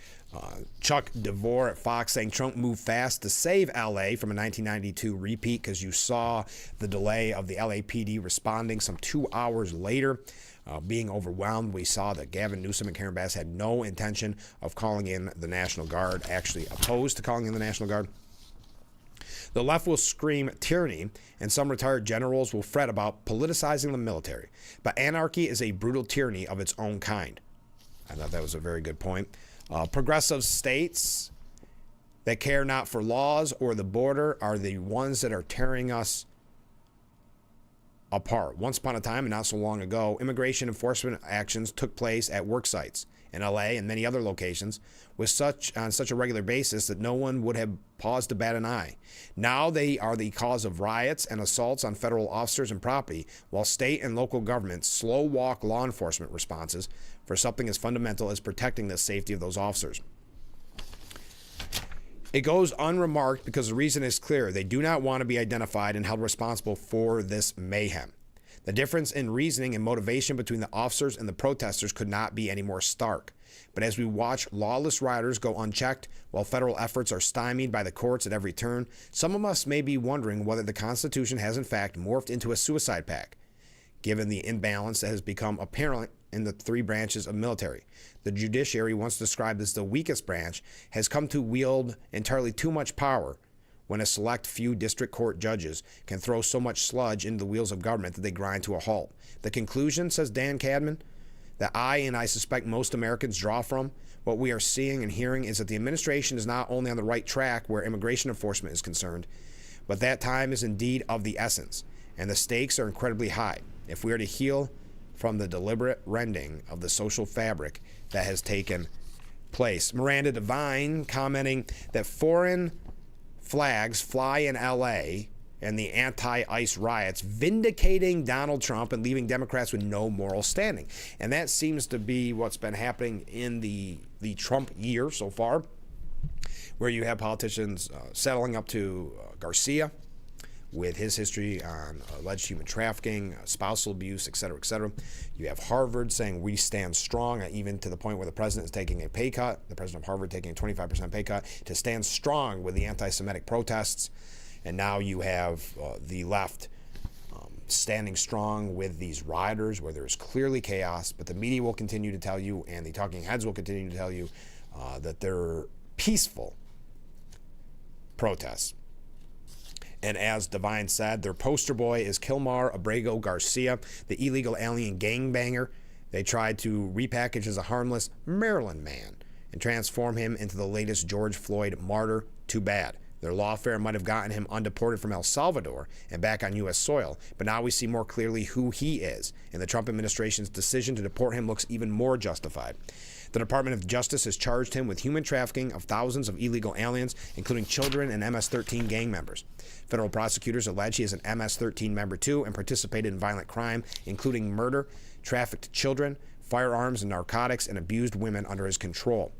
Chuck DeVore at Fox saying Trump moved fast to save L.A. from a 1992 repeat because you saw the delay of the LAPD responding some 2 hours later. Being overwhelmed, we saw that Gavin Newsom and Karen Bass had no intention of calling in the National Guard, actually opposed to calling in the National Guard. The left will scream tyranny, and some retired generals will fret about politicizing the military. But anarchy is a brutal tyranny of its own kind. I thought that was a very good point. Progressive states that care not for laws or the border are the ones that are tearing us apart. Once upon a time, and not so long ago, immigration enforcement actions took place at work sites in LA and many other locations on such a regular basis that no one would have paused to bat an eye. Now they are the cause of riots and assaults on federal officers and property, while state and local governments slow walk law enforcement responses for something as fundamental as protecting the safety of those officers. It goes unremarked because the reason is clear. They do not want to be identified and held responsible for this mayhem. The difference in reasoning and motivation between the officers and the protesters could not be any more stark. But as we watch lawless rioters go unchecked while federal efforts are stymied by the courts at every turn, some of us may be wondering whether the Constitution has in fact morphed into a suicide pact, given the imbalance that has become apparent in the three branches of military. The judiciary, once described as the weakest branch, has come to wield entirely too much power when a select few district court judges can throw so much sludge into the wheels of government that they grind to a halt. The conclusion, says Dan Cadman, that I suspect most Americans draw from what we are seeing and hearing is that the administration is not only on the right track where immigration enforcement is concerned, but that time is indeed of the essence, and the stakes are incredibly high if we are to heal from the deliberate rending of the social fabric that has taken place. Miranda Devine commenting that foreign flags fly in LA and the anti-ICE riots, vindicating Donald Trump and leaving Democrats with no moral standing. And that seems to be what's been happening in the Trump year so far, where you have politicians settling up to Garcia with his history on alleged human trafficking, spousal abuse, et cetera, et cetera. You have Harvard saying we stand strong, even to the point where the president is taking a pay cut, the president of Harvard taking a 25% pay cut to stand strong with the anti-Semitic protests. And now you have the left standing strong with these rioters where there's clearly chaos, but the media will continue to tell you and the talking heads will continue to tell you that they're peaceful protests. And as Devine said, their poster boy is Kilmar Abrego Garcia, the illegal alien gangbanger they tried to repackage as a harmless Maryland man and transform him into the latest George Floyd martyr. Too bad. Their lawfare might have gotten him undeported from El Salvador and back on U.S. soil, but now we see more clearly who he is, and the Trump administration's decision to deport him looks even more justified. The Department of Justice has charged him with human trafficking of thousands of illegal aliens, including children and MS-13 gang members. Federal prosecutors allege he is an MS-13 member too and participated in violent crime, including murder, trafficked children, firearms and narcotics, and abused women under his control.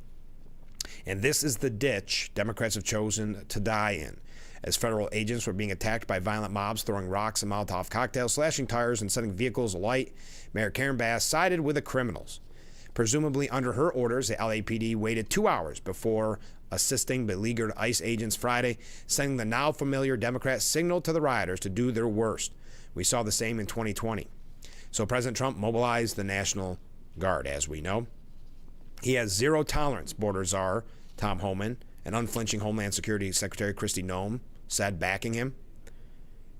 And this is the ditch Democrats have chosen to die in, as federal agents were being attacked by violent mobs throwing rocks and Molotov cocktails, slashing tires, and setting vehicles alight. Mayor Karen Bass sided with the criminals. Presumably under her orders, the LAPD waited 2 hours before assisting beleaguered ICE agents Friday, sending the now familiar Democrat signal to the rioters to do their worst. We saw the same in 2020. So President Trump mobilized the National Guard, as we know. He has zero tolerance, border czar Tom Homan and unflinching Homeland Security Secretary Kristi Noem said, backing him.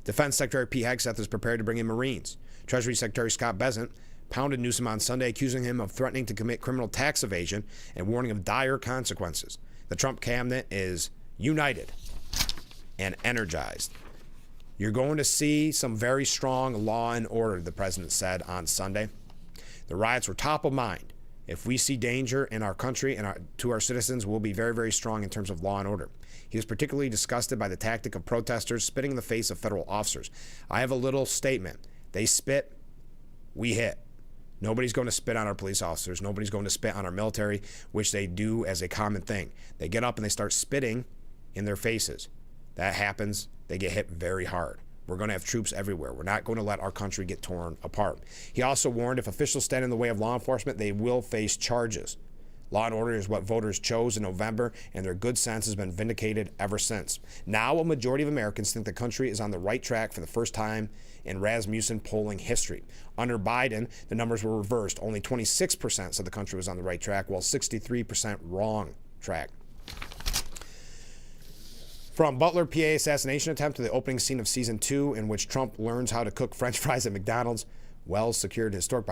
Defense Secretary Pete Hegseth is prepared to bring in Marines. Treasury Secretary Scott Bessent pounded Newsom on Sunday, accusing him of threatening to commit criminal tax evasion and warning of dire consequences. The Trump cabinet is united and energized. You're going to see some very strong law and order, the president said on Sunday. The riots were top of mind. If we see danger in our country and to our citizens, we'll be very, very strong in terms of law and order. He was particularly disgusted by the tactic of protesters spitting in the face of federal officers. I have a little statement. They spit, we hit. Nobody's going to spit on our police officers. Nobody's going to spit on our military, which they do as a common thing. They get up and they start spitting in their faces. That happens. They get hit very hard. We're going to have troops everywhere. We're not going to let our country get torn apart. He also warned if officials stand in the way of law enforcement, they will face charges. Law and order is what voters chose in November, and their good sense has been vindicated ever since. Now, a majority of Americans think the country is on the right track for the first time in Rasmussen polling history. Under Biden, the numbers were reversed. Only 26% said the country was on the right track, while 63% wrong track. From Butler, PA assassination attempt to the opening scene of season 2, in which Trump learns how to cook French fries at McDonald's, Wells secured historic.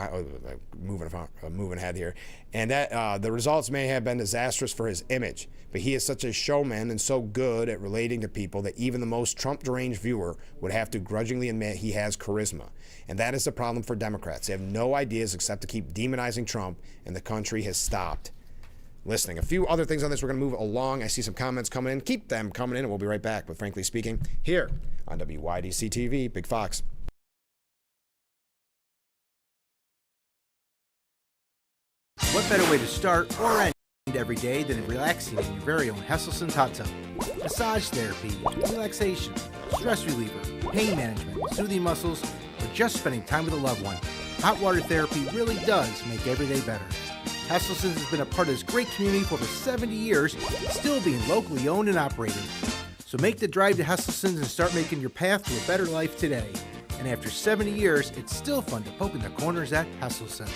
Moving ahead here, and that the results may have been disastrous for his image, but he is such a showman and so good at relating to people that even the most Trump-deranged viewer would have to grudgingly admit he has charisma. And that is the problem for Democrats. They have no ideas except to keep demonizing Trump, and the country has stopped listening. A few other things on this. We're going to move along. I see some comments coming in. Keep them coming in, and we'll be right back with Frankly Speaking here on WYDC TV. Big Fox. What better way to start or end every day than relaxing in your very own Hesselsen's hot tub? Massage therapy, relaxation, stress reliever, pain management, soothing muscles, or just spending time with a loved one, hot water therapy really does make every day better. Hesselson's has been a part of this great community for over 70 years, still being locally owned and operated. So make the drive to Hesselson's and start making your path to a better life today. And after 70 years, it's still fun to poke in the corners at Hesselson's.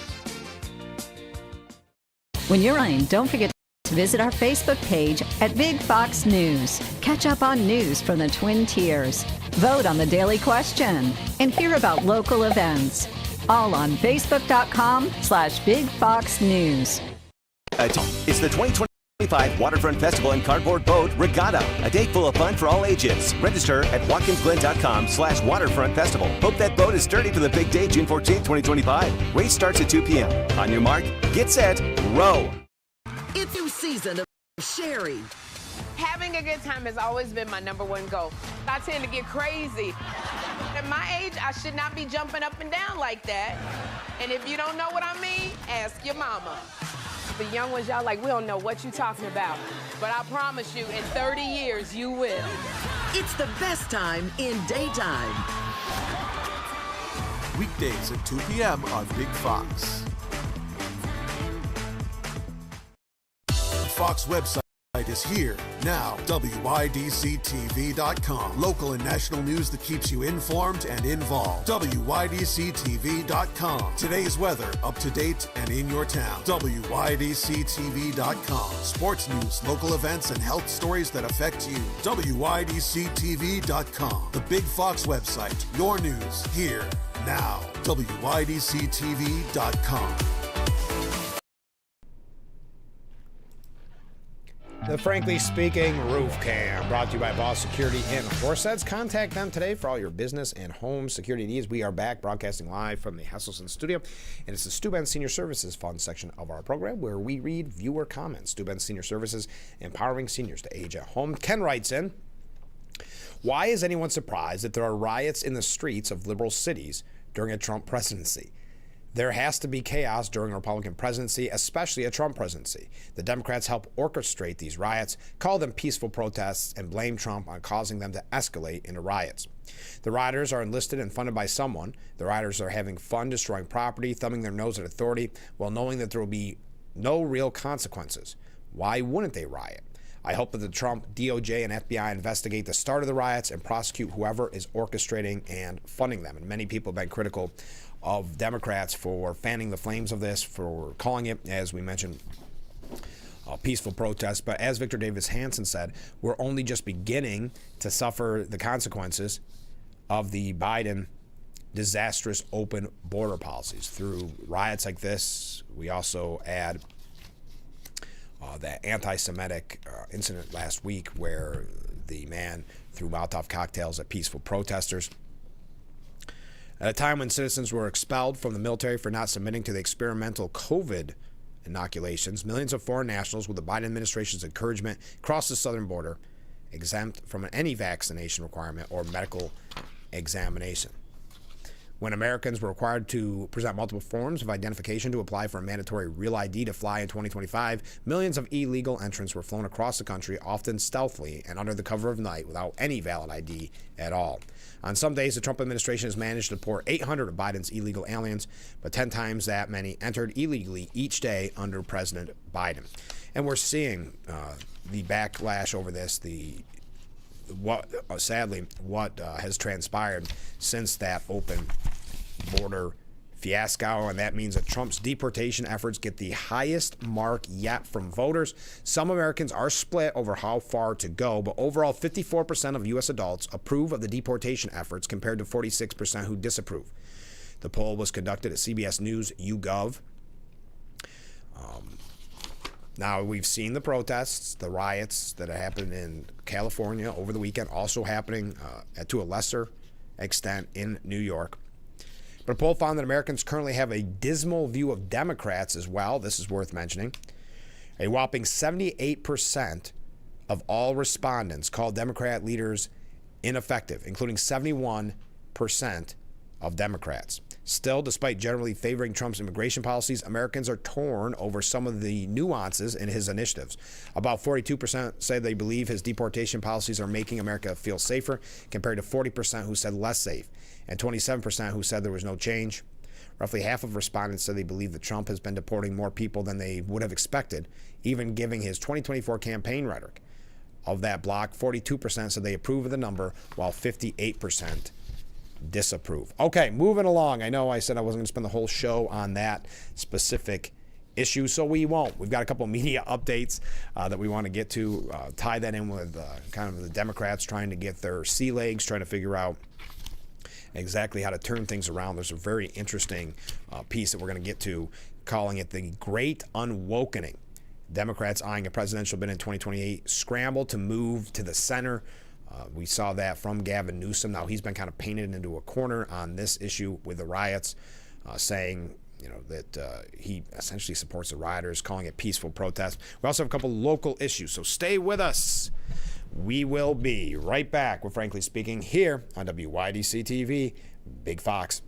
When you're running, don't forget to visit our Facebook page at Big Fox News. Catch up on news from the Twin Tiers. Vote on the daily question and hear about local events. All on Facebook.com/Big Fox News. It's the 2025 Waterfront Festival and Cardboard Boat Regatta, a day full of fun for all ages. Register at WatkinsGlen.com/Waterfront Festival. Hope that boat is sturdy for the big day, June 14, 2025. Race starts at 2 p.m. On your mark, get set, row. It's your season of sharing. Having a good time has always been my number one goal. I tend to get crazy. At my age, I should not be jumping up and down like that. And if you don't know what I mean, ask your mama. The young ones, y'all like, we don't know what you're talking about. But I promise you, in 30 years, you will. It's the best time in daytime. Weekdays at 2 p.m. on Big Fox. The Fox website is here now. WYDCTV.com. Local and national news that keeps you informed and involved. WYDCTV.com. Today's weather up to date and in your town. WYDCTV.com. Sports news, local events, and health stories that affect you. WYDCTV.com. The Big Fox website. Your news here now. WYDCTV.com. The Frankly Speaking Roof Cam, brought to you by Boss Security in Horseheads. Contact them today for all your business and home security needs. We are back broadcasting live from the Hesselson studio, and it's the Steuben Senior Services Fund section of our program where we read viewer comments. Steuben Senior Services, empowering seniors to age at home. Ken writes in, why is anyone surprised that there are riots in the streets of liberal cities during a Trump presidency? There has to be chaos during a Republican presidency, especially a Trump presidency. The Democrats help orchestrate these riots, call them peaceful protests, and blame Trump on causing them to escalate into riots. The rioters are enlisted and funded by someone. The rioters are having fun destroying property, thumbing their nose at authority, while knowing that there will be no real consequences. Why wouldn't they riot? I hope that the Trump DOJ and FBI investigate the start of the riots and prosecute whoever is orchestrating and funding them. And many people have been critical of Democrats for fanning the flames of this, for calling it, as we mentioned, a peaceful protest. But as Victor Davis Hanson said, we're only just beginning to suffer the consequences of the Biden disastrous open border policies. Through riots like this, we also add the anti-Semitic incident last week where the man threw Molotov cocktails at peaceful protesters. At a time when citizens were expelled from the military for not submitting to the experimental COVID inoculations, millions of foreign nationals, with the Biden administration's encouragement, crossed the southern border, exempt from any vaccination requirement or medical examination. When Americans were required to present multiple forms of identification to apply for a mandatory Real ID to fly in 2025, millions of illegal entrants were flown across the country, often stealthily and under the cover of night without any valid ID at all. On some days, the Trump administration has managed to deport 800 of Biden's illegal aliens, but 10 times that many entered illegally each day under President Biden. And we're seeing the backlash over this, sadly, what has transpired since that open border fiasco, and that means that Trump's deportation efforts get the highest mark yet from voters. Some Americans are split over how far to go, but overall 54% of U.S. adults approve of the deportation efforts compared to 46% who disapprove. The poll was conducted at CBS News YouGov. Now, we've seen the protests, the riots that have happened in California over the weekend, also happening to a lesser extent in New York. But a poll found that Americans currently have a dismal view of Democrats as well. This is worth mentioning. A whopping 78% of all respondents called Democrat leaders ineffective, including 71% of Democrats. Still, despite generally favoring Trump's immigration policies, Americans are torn over some of the nuances in his initiatives. About 42% say they believe his deportation policies are making America feel safer, compared to 40% who said less safe, and 27% who said there was no change. Roughly half of respondents said they believe that Trump has been deporting more people than they would have expected, even giving his 2024 campaign rhetoric. Of that block, 42% said they approve of the number, while 58% disapprove. Okay, moving along. I know I said I wasn't going to spend the whole show on that specific issue, so we won't. We've got a couple of media updates that we want to get to, tie that in with kind of the Democrats trying to get their sea legs, trying to figure out exactly how to turn things around. There's a very interesting piece that we're going to get to, calling it the Great Unwokening. Democrats eyeing a presidential bid in 2028 scramble to move to the center. We saw that from Gavin Newsom. Now he's been kind of painted into a corner on this issue with the riots, saying that he essentially supports the rioters, calling it peaceful protest. We also have a couple local issues, so stay with us. We will be right back with Frankly Speaking here on WYDC TV, Big Fox.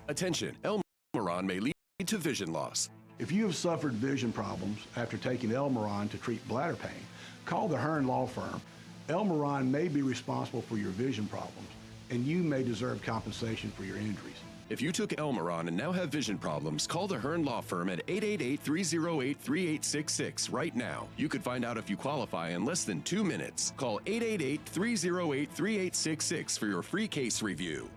Attention, Elmeron may lead to vision loss. If you have suffered vision problems after taking Elmeron to treat bladder pain, call the Hearn Law Firm. Elmeron may be responsible for your vision problems, and you may deserve compensation for your injuries. If you took Elmeron and now have vision problems, call the Hearn Law Firm at 888-308-3866 right now. You could find out if you qualify in less than 2 minutes. Call 888-308-3866 for your free case review.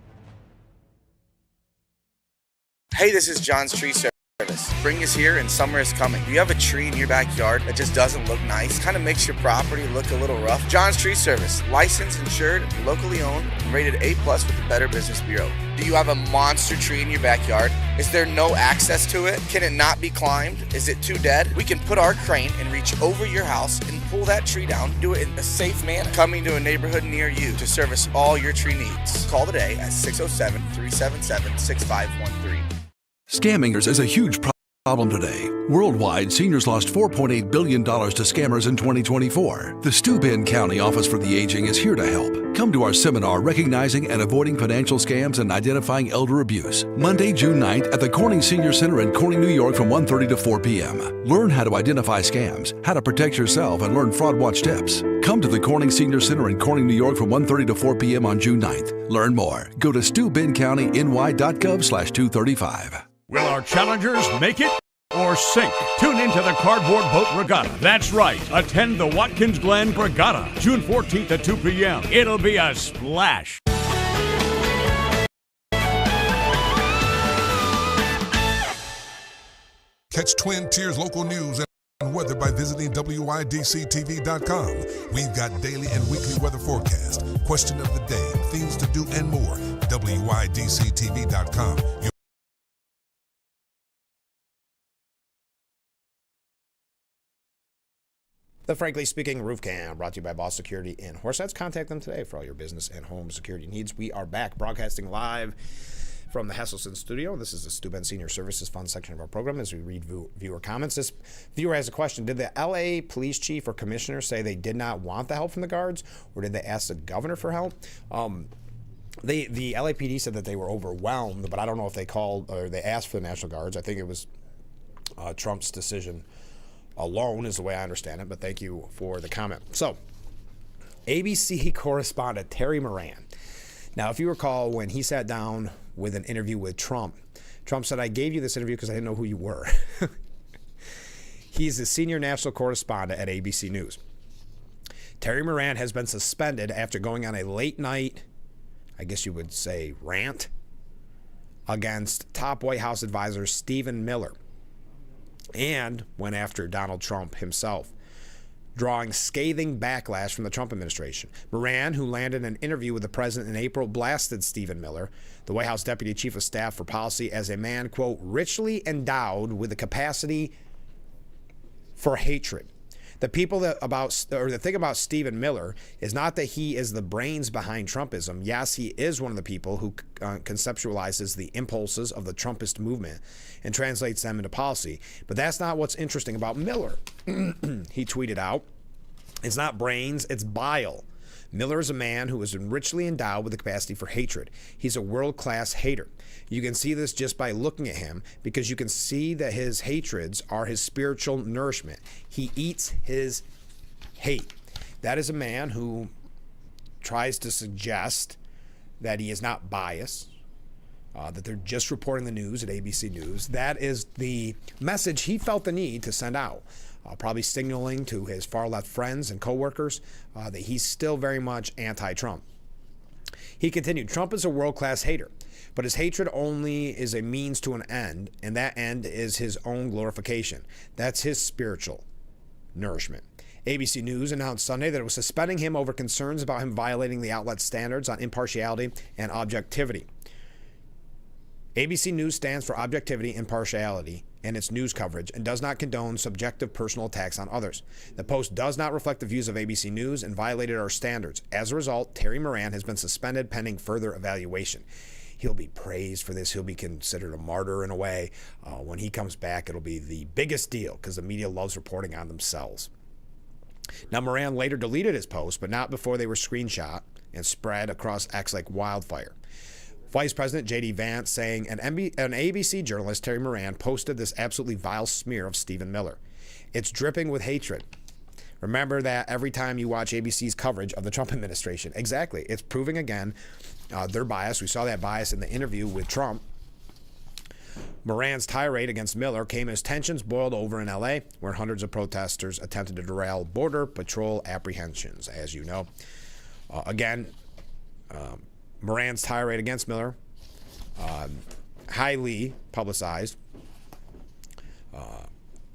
Hey, this is John's Tree Service. Spring is here and summer is coming. Do you have a tree in your backyard that just doesn't look nice? Kind of makes your property look a little rough? John's Tree Service, licensed, insured, locally owned, and rated A+ with the Better Business Bureau. Do you have a monster tree in your backyard? Is there no access to it? Can it not be climbed? Is it too dead? We can put our crane and reach over your house and pull that tree down, do it in a safe manner. Coming to a neighborhood near you to service all your tree needs. Call today at 607-377-6513. Scamming is a huge problem today. Worldwide, seniors lost $4.8 billion to scammers in 2024. The Steuben County Office for the Aging is here to help. Come to our seminar, Recognizing and Avoiding Financial Scams and Identifying Elder Abuse, Monday, June 9th at the Corning Senior Center in Corning, New York from 1:30 to 4 p.m. Learn how to identify scams, how to protect yourself, and learn fraud watch tips. Come to the Corning Senior Center in Corning, New York from 1:30 to 4 p.m. on June 9th. Learn more. Go to steubencountiny.gov/235. Will our challengers make it or sink? Tune into the Cardboard Boat Regatta. That's right. Attend the Watkins Glen Regatta, June 14th at 2 p.m. It'll be a splash. Catch Twin Tiers local news and weather by visiting WYDCTV.com. We've got daily and weekly weather forecast, question of the day, things to do, and more. WYDCTV.com. The Frankly Speaking Roof Cam, brought to you by Boss Security in Horseheads. Contact them today for all your business and home security needs. We are back broadcasting live from the Hesselson studio. This is the Steuben Senior Services Fund section of our program as we read viewer comments. This viewer has a question. Did the LA police chief or commissioner say they did not want the help from the guards, or did they ask the governor for help? The LAPD said that they were overwhelmed, but I don't know if they called or they asked for the National Guards. I think it was Trump's decision alone is the way I understand it, but thank you for the comment. So, ABC correspondent Terry Moran. Now, if you recall, when he sat down with an interview with Trump said, I gave you this interview because I didn't know who you were. He's the senior national correspondent at ABC News. Terry Moran has been suspended after going on a late night, I guess you would say, rant against top White House advisor Stephen Miller, and went after Donald Trump himself, drawing scathing backlash from the Trump administration. Moran, who landed an interview with the president in April, blasted Stephen Miller, the White House Deputy Chief of Staff for Policy, as a man, quote, richly endowed with the capacity for hatred. The thing about Stephen Miller is not that he is the brains behind Trumpism. Yes, he is one of the people who conceptualizes the impulses of the Trumpist movement and translates them into policy. But that's not what's interesting about Miller. He tweeted out, it's not brains, it's bile. Miller is a man who is richly endowed with the capacity for hatred. He's a world-class hater. You can see this just by looking at him, because you can see that his hatreds are his spiritual nourishment. He eats his hate. That is a man who tries to suggest that he is not biased, that they're just reporting the news at ABC News. That is the message he felt the need to send out, probably signaling to his far-left friends and coworkers that he's still very much anti-Trump. He continued, Trump is a world-class hater, but his hatred only is a means to an end, and that end is his own glorification. That's his spiritual nourishment. ABC News announced Sunday that it was suspending him over concerns about him violating the outlet's standards on impartiality and objectivity. ABC News stands for objectivity, impartiality in its news coverage and does not condone subjective personal attacks on others. The Post does not reflect the views of ABC News and violated our standards. As a result, Terry Moran has been suspended pending further evaluation. He'll be praised for this. He'll be considered a martyr in a way. When he comes back, it'll be the biggest deal because the media loves reporting on themselves. Now, Moran later deleted his post, but not before they were screenshot and spread across X like wildfire. Vice President J.D. Vance saying an ABC journalist, Terry Moran, posted this absolutely vile smear of Stephen Miller. It's dripping with hatred. Remember that every time you watch ABC's coverage of the Trump administration. Exactly. It's proving again their bias. We saw that bias in the interview with Trump. Moran's tirade against Miller came as tensions boiled over in L.A., where hundreds of protesters attempted to derail Border Patrol apprehensions, as you know. Moran's tirade against Miller, highly publicized.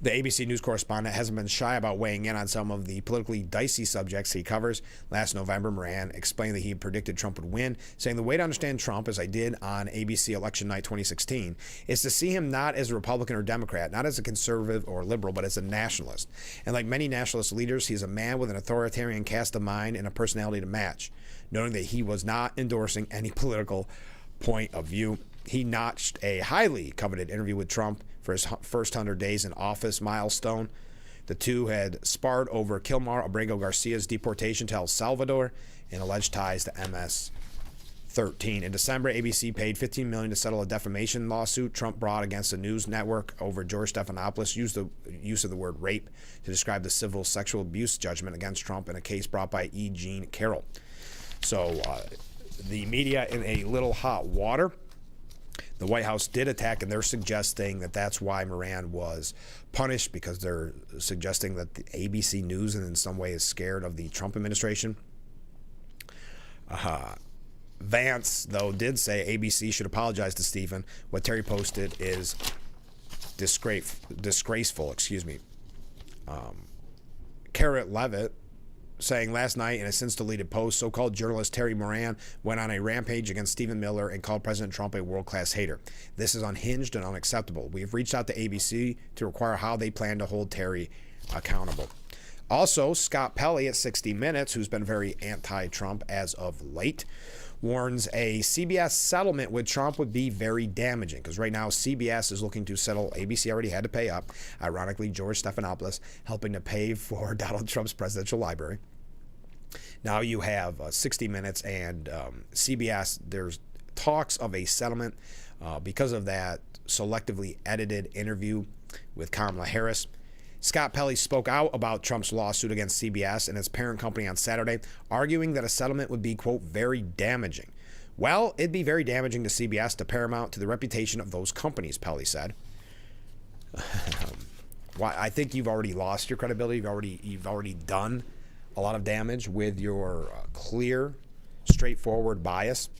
The ABC News correspondent hasn't been shy about weighing in on some of the politically dicey subjects he covers. Last November, Moran explained that he predicted Trump would win, saying the way to understand Trump, as I did on ABC Election Night 2016, is to see him not as a Republican or Democrat, not as a conservative or liberal, but as a nationalist. And like many nationalist leaders, he's a man with an authoritarian cast of mind and a personality to match, noting that he was not endorsing any political point of view. He notched a highly coveted interview with Trump for his first 100 days in office milestone. The two had sparred over Kilmar Abrego Garcia's deportation to El Salvador and alleged ties to MS-13. In December, ABC paid $15 million to settle a defamation lawsuit Trump brought against the news network over George Stephanopoulos' use of the word rape to describe the civil sexual abuse judgment against Trump in a case brought by E. Jean Carroll. So the media in a little hot water. The White House did attack, and they're suggesting that that's why Moran was punished, because they're suggesting that the ABC News in some way is scared of the Trump administration. Vance, though, did say ABC should apologize to Stephen. What Terry posted is disgraceful. Carrot Levitt saying last night in a since deleted post, so-called journalist Terry Moran went on a rampage against Stephen Miller and called President Trump a world-class hater. This is unhinged and unacceptable. We have reached out to ABC to require how they plan to hold Terry accountable. Also, Scott Pelley at 60 Minutes, who's been very anti-Trump as of late, warns a CBS settlement with Trump would be very damaging, because right now CBS is looking to settle. ABC already had to pay up. Ironically, George Stephanopoulos helping to pay for Donald Trump's presidential library. Now you have 60 Minutes and CBS. There's talks of a settlement because of that selectively edited interview with Kamala Harris. Scott Pelley spoke out about Trump's lawsuit against CBS and its parent company on Saturday, arguing that a settlement would be, quote, very damaging. Well, it'd be very damaging to CBS, to Paramount, to the reputation of those companies, Pelley said. I think you've already lost your credibility. You've already done a lot of damage with your clear, straightforward bias.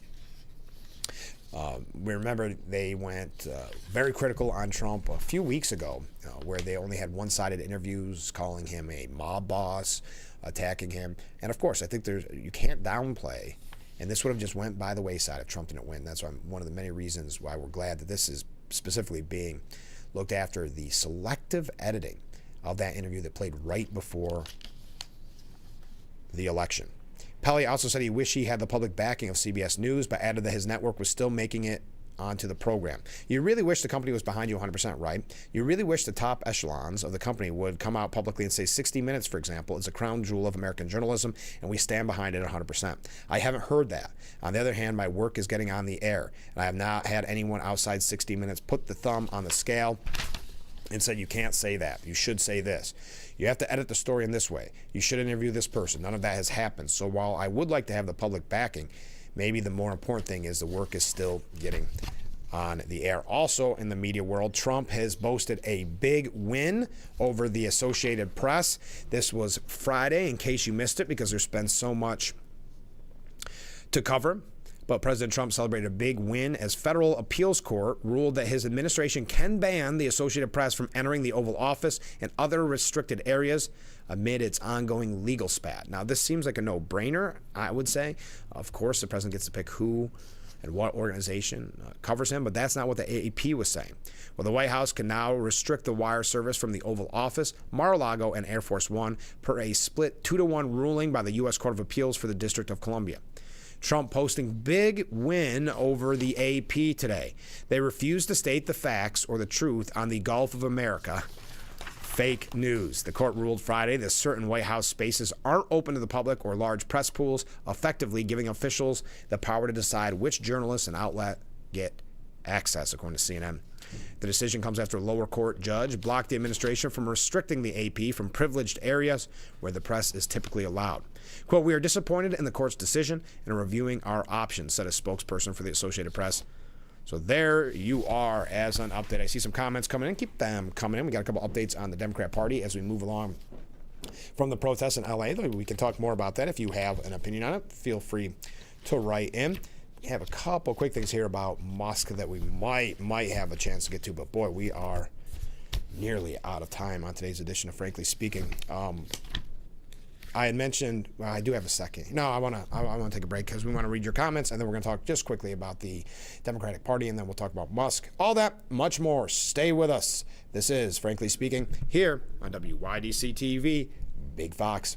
We remember they went very critical on Trump a few weeks ago, where they only had one-sided interviews calling him a mob boss, attacking him. And of course, I think you can't downplay, and this would have just went by the wayside if Trump didn't win. That's one of the many reasons why we're glad that this is specifically being looked after, the selective editing of that interview that played right before the election. Pelley also said he wished he had the public backing of CBS News, but added that his network was still making it onto the program. You really wish the company was behind you 100%, right? You really wish the top echelons of the company would come out publicly and say 60 Minutes, for example, is a crown jewel of American journalism, and we stand behind it 100%. I haven't heard that. On the other hand, my work is getting on the air, and I have not had anyone outside 60 Minutes put the thumb on the scale and said, you can't say that. You should say this. You have to edit the story in this way. You should interview this person. None of that has happened. So while I would like to have the public backing, maybe the more important thing is the work is still getting on the air. Also in the media world, Trump has boasted a big win over the Associated Press. This was Friday, in case you missed it, because there's been so much to cover. But President Trump celebrated a big win as federal appeals court ruled that his administration can ban the Associated Press from entering the Oval Office and other restricted areas amid its ongoing legal spat. Now, this seems like a no-brainer, I would say. Of course, the president gets to pick who and what organization covers him, but that's not what the AP was saying. Well, the White House can now restrict the wire service from the Oval Office, Mar-a-Lago, and Air Force One per a split 2-to-1 ruling by the U.S. Court of Appeals for the District of Columbia. Trump posting big win over the AP today. They refused to state the facts or the truth on the Gulf of America. Fake news. The court ruled Friday that certain White House spaces aren't open to the public or large press pools, effectively giving officials the power to decide which journalists and outlet get access, according to CNN. The decision comes after a lower court judge blocked the administration from restricting the AP from privileged areas where the press is typically allowed. Quote, we are disappointed in the court's decision and are reviewing our options, said a spokesperson for the Associated Press. So there you are as an update. I see some comments coming in. Keep them coming in. We got a couple updates on the Democrat Party as we move along from the protests in L.A. We can talk more about that. If you have an opinion on it, feel free to write in. We have a couple quick things here about Musk that we might have a chance to get to, but boy, we are nearly out of time on today's edition of Frankly Speaking. I had mentioned, well, I do have a second. No, I want to take a break because we want to read your comments, and then we're going to talk just quickly about the Democratic Party, and then we'll talk about Musk. All that, much more. Stay with us. This is Frankly Speaking here on WYDC TV, Big Fox.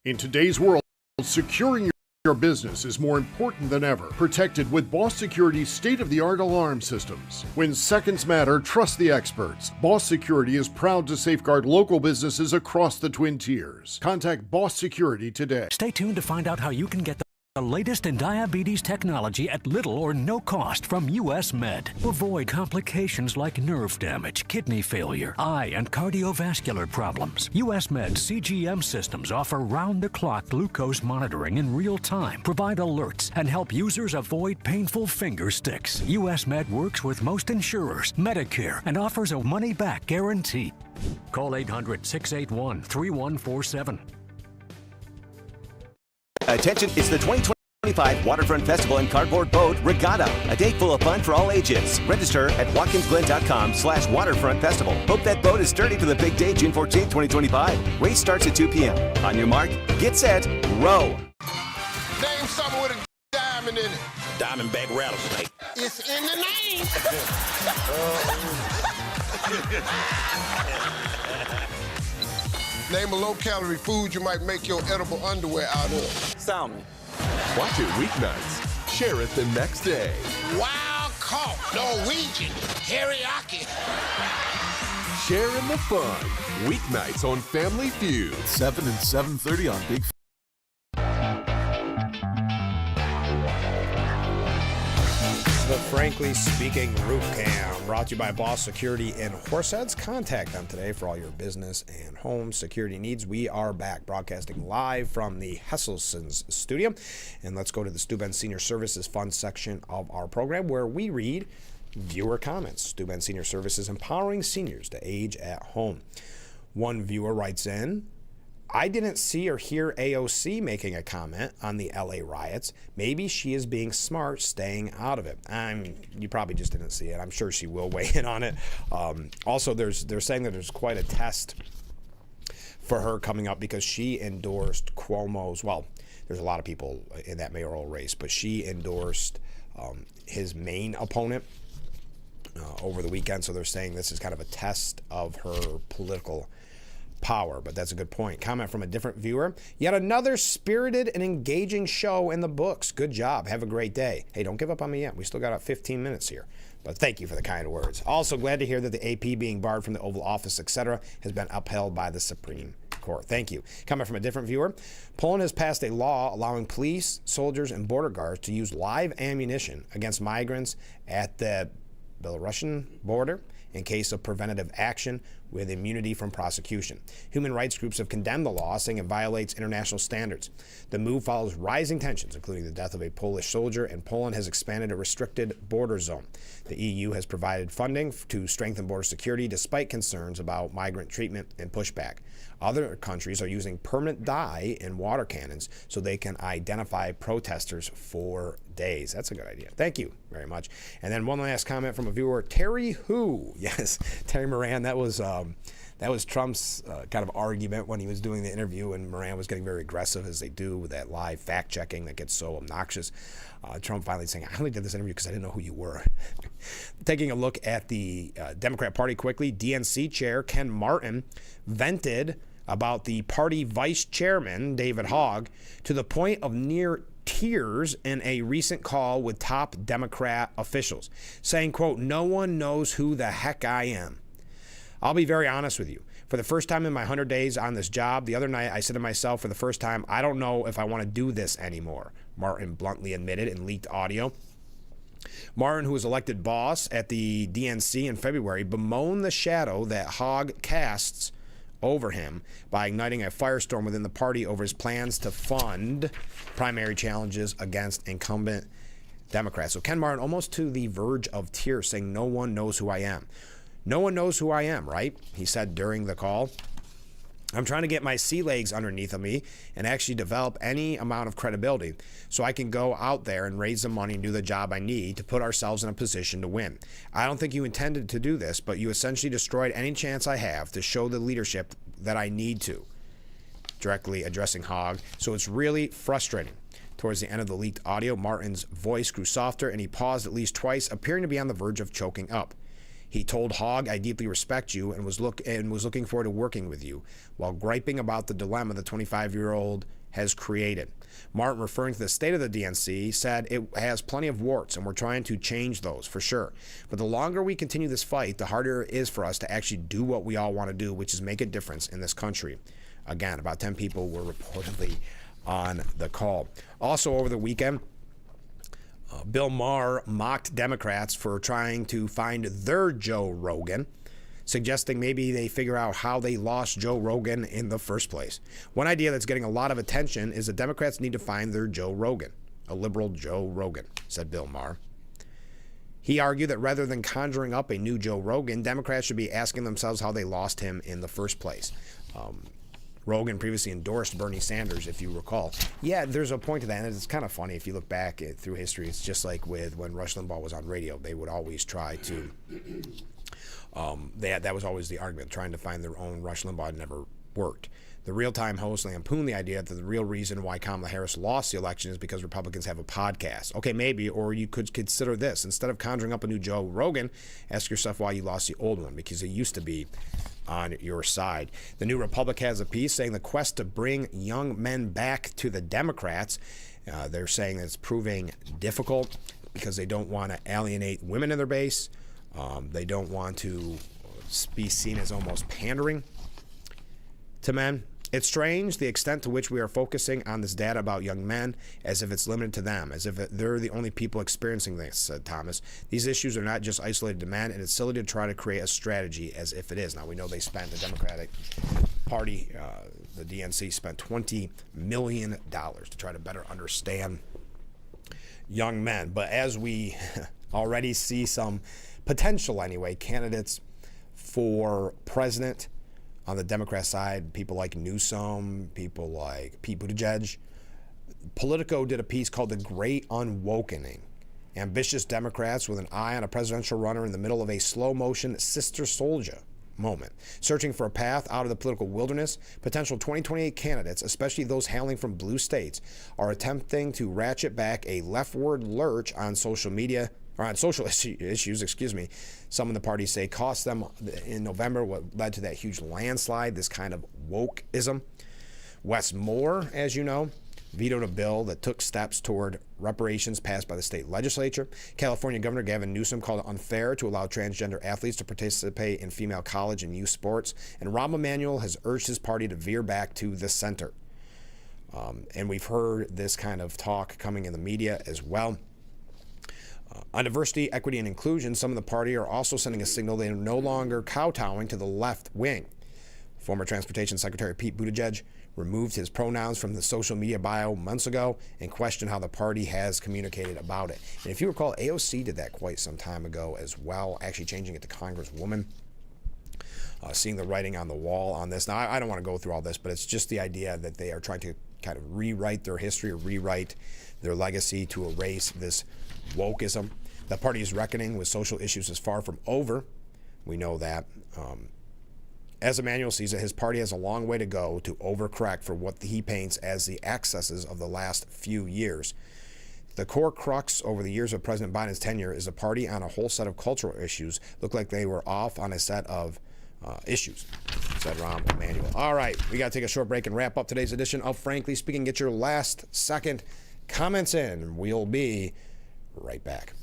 In today's world, securing your business is more important than ever. Protected with Boss Security's state-of-the-art alarm systems. When seconds matter, trust the experts. Boss Security is proud to safeguard local businesses across the Twin Tiers. Contact Boss Security today. Stay tuned to find out how you can get the latest in diabetes technology at little or no cost from US Med. Avoid complications like nerve damage, kidney failure, eye and cardiovascular problems. US Med CGM systems offer round-the-clock glucose monitoring in real time, provide alerts, and help users avoid painful finger sticks. US Med works with most insurers, Medicare, and offers a money-back guarantee. Call 800-681-3147. Attention, it's the 2025 Waterfront Festival and Cardboard Boat Regatta, a day full of fun for all ages. Register at watkinsglen.com/waterfront festival. Hope that boat is sturdy for the big day, June 14th, 2025. Race starts at 2 p.m. On your mark, get set, row. Name something with a diamond in it. Diamondback rattlesnake. It's in the name. Name a low-calorie food you might make your edible underwear out of. Salmon. Watch it weeknights. Share it the next day. Wild caught Norwegian teriyaki. Share in the fun. Weeknights on Family Feud. 7 and 7:30 on Big. The Frankly Speaking Roof Cam, brought to you by Boss Security in Horseheads. Contact them today for all your business and home security needs. We are back broadcasting live from the Hesselson's studio. And let's go to the Steuben Senior Services Fund section of our program where we read viewer comments. Steuben Senior Services empowering seniors to age at home. One viewer writes in, I didn't see or hear AOC making a comment on the LA riots. Maybe she is being smart, staying out of it. You probably just didn't see it. I'm sure she will weigh in on it. Also, they're saying that there's quite a test for her coming up because she endorsed Cuomo's, well, there's a lot of people in that mayoral race, but she endorsed his main opponent over the weekend. So they're saying this is kind of a test of her political power. But that's a good point. Comment from a different viewer. Yet another spirited and engaging show in the books. Good job. Have a great day. Hey, don't give up on me yet. We still got 15 minutes here. But thank you for the kind words. Also glad to hear that the AP being barred from the Oval Office, etc., has been upheld by the Supreme Court. Thank you. Comment from a different viewer. Poland has passed a law allowing police, soldiers, and border guards to use live ammunition against migrants at the Belarusian border in case of preventative action with immunity from prosecution. Human rights groups have condemned the law, saying it violates international standards. The move follows rising tensions, including the death of a Polish soldier, and Poland has expanded a restricted border zone. The EU has provided funding to strengthen border security despite concerns about migrant treatment and pushback. Other countries are using permanent dye in water cannons so they can identify protesters for days. That's a good idea. Thank you very much. And then one last comment from a viewer, Terry Who. Yes, Terry Moran. That was Trump's kind of argument when he was doing the interview, and Moran was getting very aggressive, as they do with that live fact-checking that gets so obnoxious. Trump finally saying, I only did this interview because I didn't know who you were. Taking a look at the Democrat Party quickly, DNC chair Ken Martin vented about the party vice chairman, David Hogg, to the point of near tears in a recent call with top Democrat officials, saying, quote, "No one knows who the heck I am." I'll be very honest with you. For the first time in my 100 days on this job, the other night I said to myself for the first time, I don't know if I want to do this anymore, Martin bluntly admitted in leaked audio. Martin, who was elected boss at the DNC in February, bemoaned the shadow that Hogg casts over him by igniting a firestorm within the party over his plans to fund primary challenges against incumbent Democrats. So Ken Martin almost to the verge of tears, saying, no one knows who I am. No one knows who I am, right? He said during the call. I'm trying to get my sea legs underneath of me and actually develop any amount of credibility so I can go out there and raise the money and do the job I need to put ourselves in a position to win. I don't think you intended to do this, but you essentially destroyed any chance I have to show the leadership that I need to, directly addressing Hogg. So it's really frustrating. Towards the end of the leaked audio, Martin's voice grew softer and he paused at least twice, appearing to be on the verge of choking up. He told Hogg, I deeply respect you and was looking forward to working with you, while griping about the dilemma the 25-year-old has created. Martin, referring to the state of the DNC, said it has plenty of warts and we're trying to change those for sure. But the longer we continue this fight, the harder it is for us to actually do what we all want to do, which is make a difference in this country. Again, about 10 people were reportedly on the call. Also over the weekend, Bill Maher mocked Democrats for trying to find their Joe Rogan, suggesting maybe they figure out how they lost Joe Rogan in the first place. One idea that's getting a lot of attention is that Democrats need to find their Joe Rogan, a liberal Joe Rogan, said Bill Maher. He argued that rather than conjuring up a new Joe Rogan, Democrats should be asking themselves how they lost him in the first place. Rogan previously endorsed Bernie Sanders, if you recall. Yeah, there's a point to that, and it's kind of funny if you look back through history. It's just like with when Rush Limbaugh was on radio, they would always try to, that was always the argument, trying to find their own Rush Limbaugh never worked. The real-time host lampooned the idea that the real reason why Kamala Harris lost the election is because Republicans have a podcast. Okay, maybe, or you could consider this. Instead of conjuring up a new Joe Rogan, ask yourself why you lost the old one, because it used to be on your side. The New Republic has a piece saying the quest to bring young men back to the Democrats, they're saying it's proving difficult because they don't want to alienate women in their base. They don't want to be seen as almost pandering to men. It's strange the extent to which we are focusing on this data about young men as if it's limited to them, as if they're the only people experiencing this, said Thomas. These issues are not just isolated to men, and it's silly to try to create a strategy as if it is. Now, we know they spent, the Democratic Party, the DNC, spent $20 million to try to better understand young men. But as we already see some potential, anyway, candidates for president on the Democrat side, people like Newsom, people like Pete Buttigieg. Politico did a piece called The Great Unwokening. Ambitious Democrats with an eye on a presidential runner in the middle of a slow-motion Sister Souljah moment. Searching for a path out of the political wilderness, potential 2028 candidates, especially those hailing from blue states, are attempting to ratchet back a leftward lurch on social media or on social issues, some of the parties say cost them in November what led to that huge landslide, this kind of wokeism. Wes Moore, as you know, vetoed a bill that took steps toward reparations passed by the state legislature. California Governor Gavin Newsom called it unfair to allow transgender athletes to participate in female college and youth sports. And Rahm Emanuel has urged his party to veer back to the center. And we've heard this kind of talk coming in the media as well. On diversity, equity, and inclusion, some of the party are also sending a signal they are no longer kowtowing to the left wing. Former Transportation Secretary Pete Buttigieg removed his pronouns from the social media bio months ago and questioned how the party has communicated about it. And if you recall, AOC did that quite some time ago as well, actually changing it to Congresswoman. Seeing the writing on the wall on this. Now, I don't want to go through all this, but it's just the idea that they are trying to kind of rewrite their history or rewrite their legacy to erase this wokeism. The party's reckoning with social issues is far from over. We know that. As Emanuel sees it, his party has a long way to go to overcorrect for what he paints as the excesses of the last few years. The core crux over the years of President Biden's tenure is a party on a whole set of cultural issues looked like they were off on a set of issues, said Rahm Emanuel. All right, we got to take a short break and wrap up today's edition of Frankly Speaking. Get your last second comments in. We'll be right back.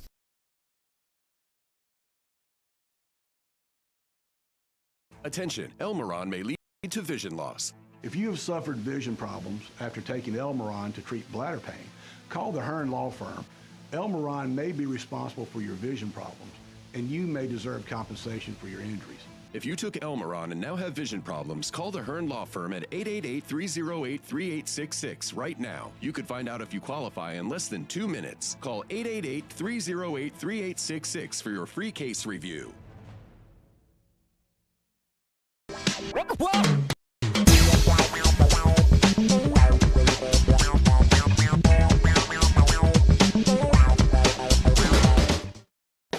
Attention, Elmeron may lead to vision loss. If you have suffered vision problems after taking Elmeron to treat bladder pain, call the Hearn Law Firm. Elmeron may be responsible for your vision problems, and you may deserve compensation for your injuries. If you took Elmeron and now have vision problems, call the Hearn Law Firm at 888-308-3866 right now. You could find out if you qualify in less than 2 minutes. Call 888-308-3866 for your free case review.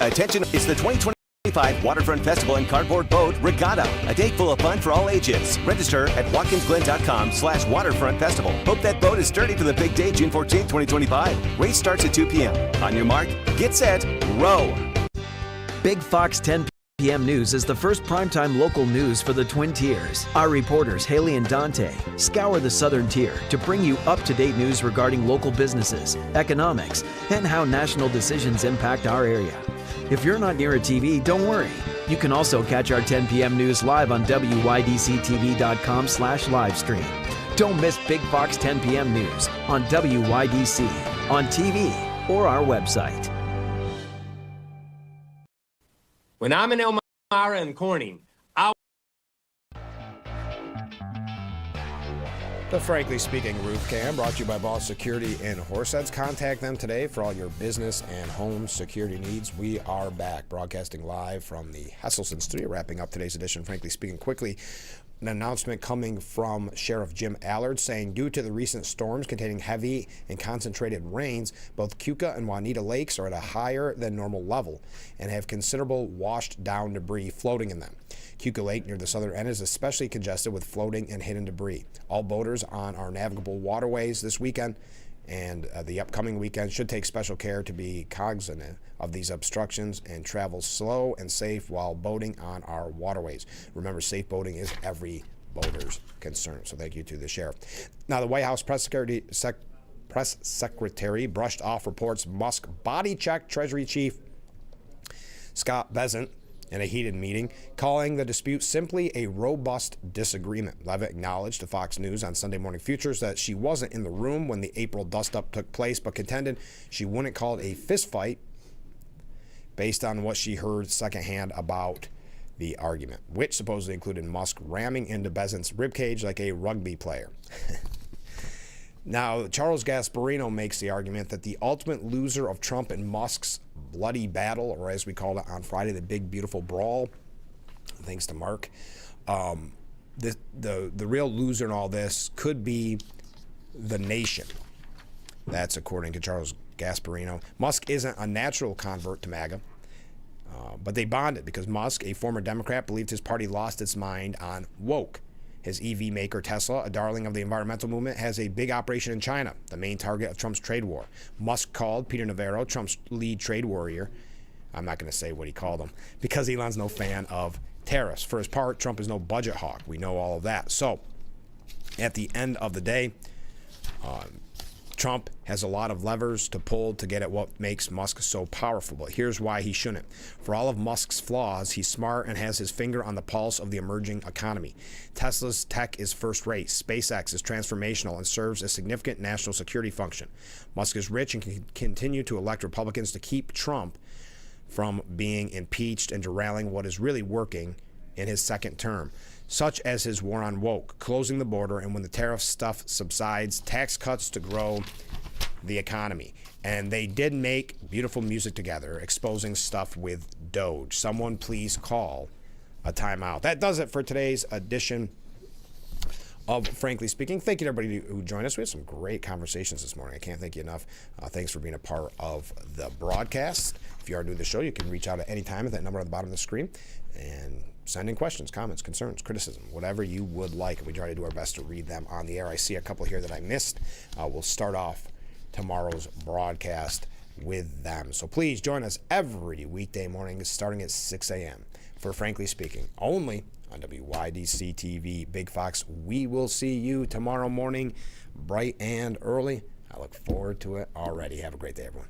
Attention, it's the 2025 Waterfront Festival and Cardboard Boat Regatta. A day full of fun for all ages. Register at watkinsglen.com/waterfront festival. Hope that boat is sturdy for the big day, June 14th, 2025. Race starts at 2 p.m. On your mark, get set, row. Big Fox 10 p.m. News is the first primetime local news for the Twin Tiers. Our reporters, Haley and Dante, scour the southern tier to bring you up-to-date news regarding local businesses, economics, and how national decisions impact our area. If you're not near a TV, don't worry. You can also catch our 10 p.m. news live on WYDCTV.com/livestream. Don't miss Big Fox 10 p.m. news on WYDC, on TV, or our website. When I'm in Elmira and Corning, The Frankly Speaking Roof Cam brought to you by Boss Security in Horseheads. Contact them today for all your business and home security needs. We are back broadcasting live from the Hesselson studio, wrapping up today's edition. Frankly Speaking quickly, an announcement coming from Sheriff Jim Allard saying due to the recent storms containing heavy and concentrated rains, both Keuka and Juanita lakes are at a higher than normal level and have considerable washed down debris floating in them. Keuka Lake near the southern end is especially congested with floating and hidden debris. All boaters on our navigable waterways this weekend and the upcoming weekend should take special care to be cognizant of these obstructions and travel slow and safe while boating on our waterways. Remember, safe boating is every boater's concern. So thank you to the sheriff. Now, the White House press secretary brushed off reports Musk body checked Treasury Chief Scott Bessent in a heated meeting, calling the dispute simply a robust disagreement. Leavitt acknowledged to Fox News on Sunday Morning Futures that she wasn't in the room when the April dust-up took place, but contended she wouldn't call it a fistfight based on what she heard secondhand about the argument, which supposedly included Musk ramming into Bessent's ribcage like a rugby player. Now, Charles Gasparino makes the argument that the ultimate loser of Trump and Musk's bloody battle, or as we called it on Friday, the big, beautiful brawl, thanks to Mark, the real loser in all this could be the nation. That's according to Charles Gasparino. Musk isn't a natural convert to MAGA, but they bonded because Musk, a former Democrat, believed his party lost its mind on woke. His EV maker Tesla, a darling of the environmental movement, has a big operation in China, the main target of Trump's trade war. Musk called Peter Navarro, Trump's lead trade warrior. I'm not going to say what he called him because Elon's no fan of tariffs. For his part, Trump is no budget hawk. We know all of that. So at the end of the day, Trump has a lot of levers to pull to get at what makes Musk so powerful. But here's why he shouldn't. For all of Musk's flaws, he's smart and has his finger on the pulse of the emerging economy. Tesla's tech is first rate. SpaceX is transformational and serves a significant national security function. Musk is rich and can continue to elect Republicans to keep Trump from being impeached and derailing what is really working in his second term, such as his war on woke, closing the border, and when the tariff stuff subsides, tax cuts to grow the economy. And they did make beautiful music together, exposing stuff with Doge. Someone please call a timeout. That does it for today's edition of Frankly Speaking. Thank you to everybody who joined us. We had some great conversations this morning. I can't thank you enough. Thanks for being a part of the broadcast. If you are new to the show, you can reach out at any time at that number on the bottom of the screen and send in questions, comments, concerns, criticism, whatever you would like. And we try to do our best to read them on the air. I see a couple here that I missed. We'll start off tomorrow's broadcast with them. So please join us every weekday morning starting at 6 a.m. for Frankly Speaking, only on WYDC TV, Big Fox. We will see you tomorrow morning, bright and early. I look forward to it already. Have a great day, everyone.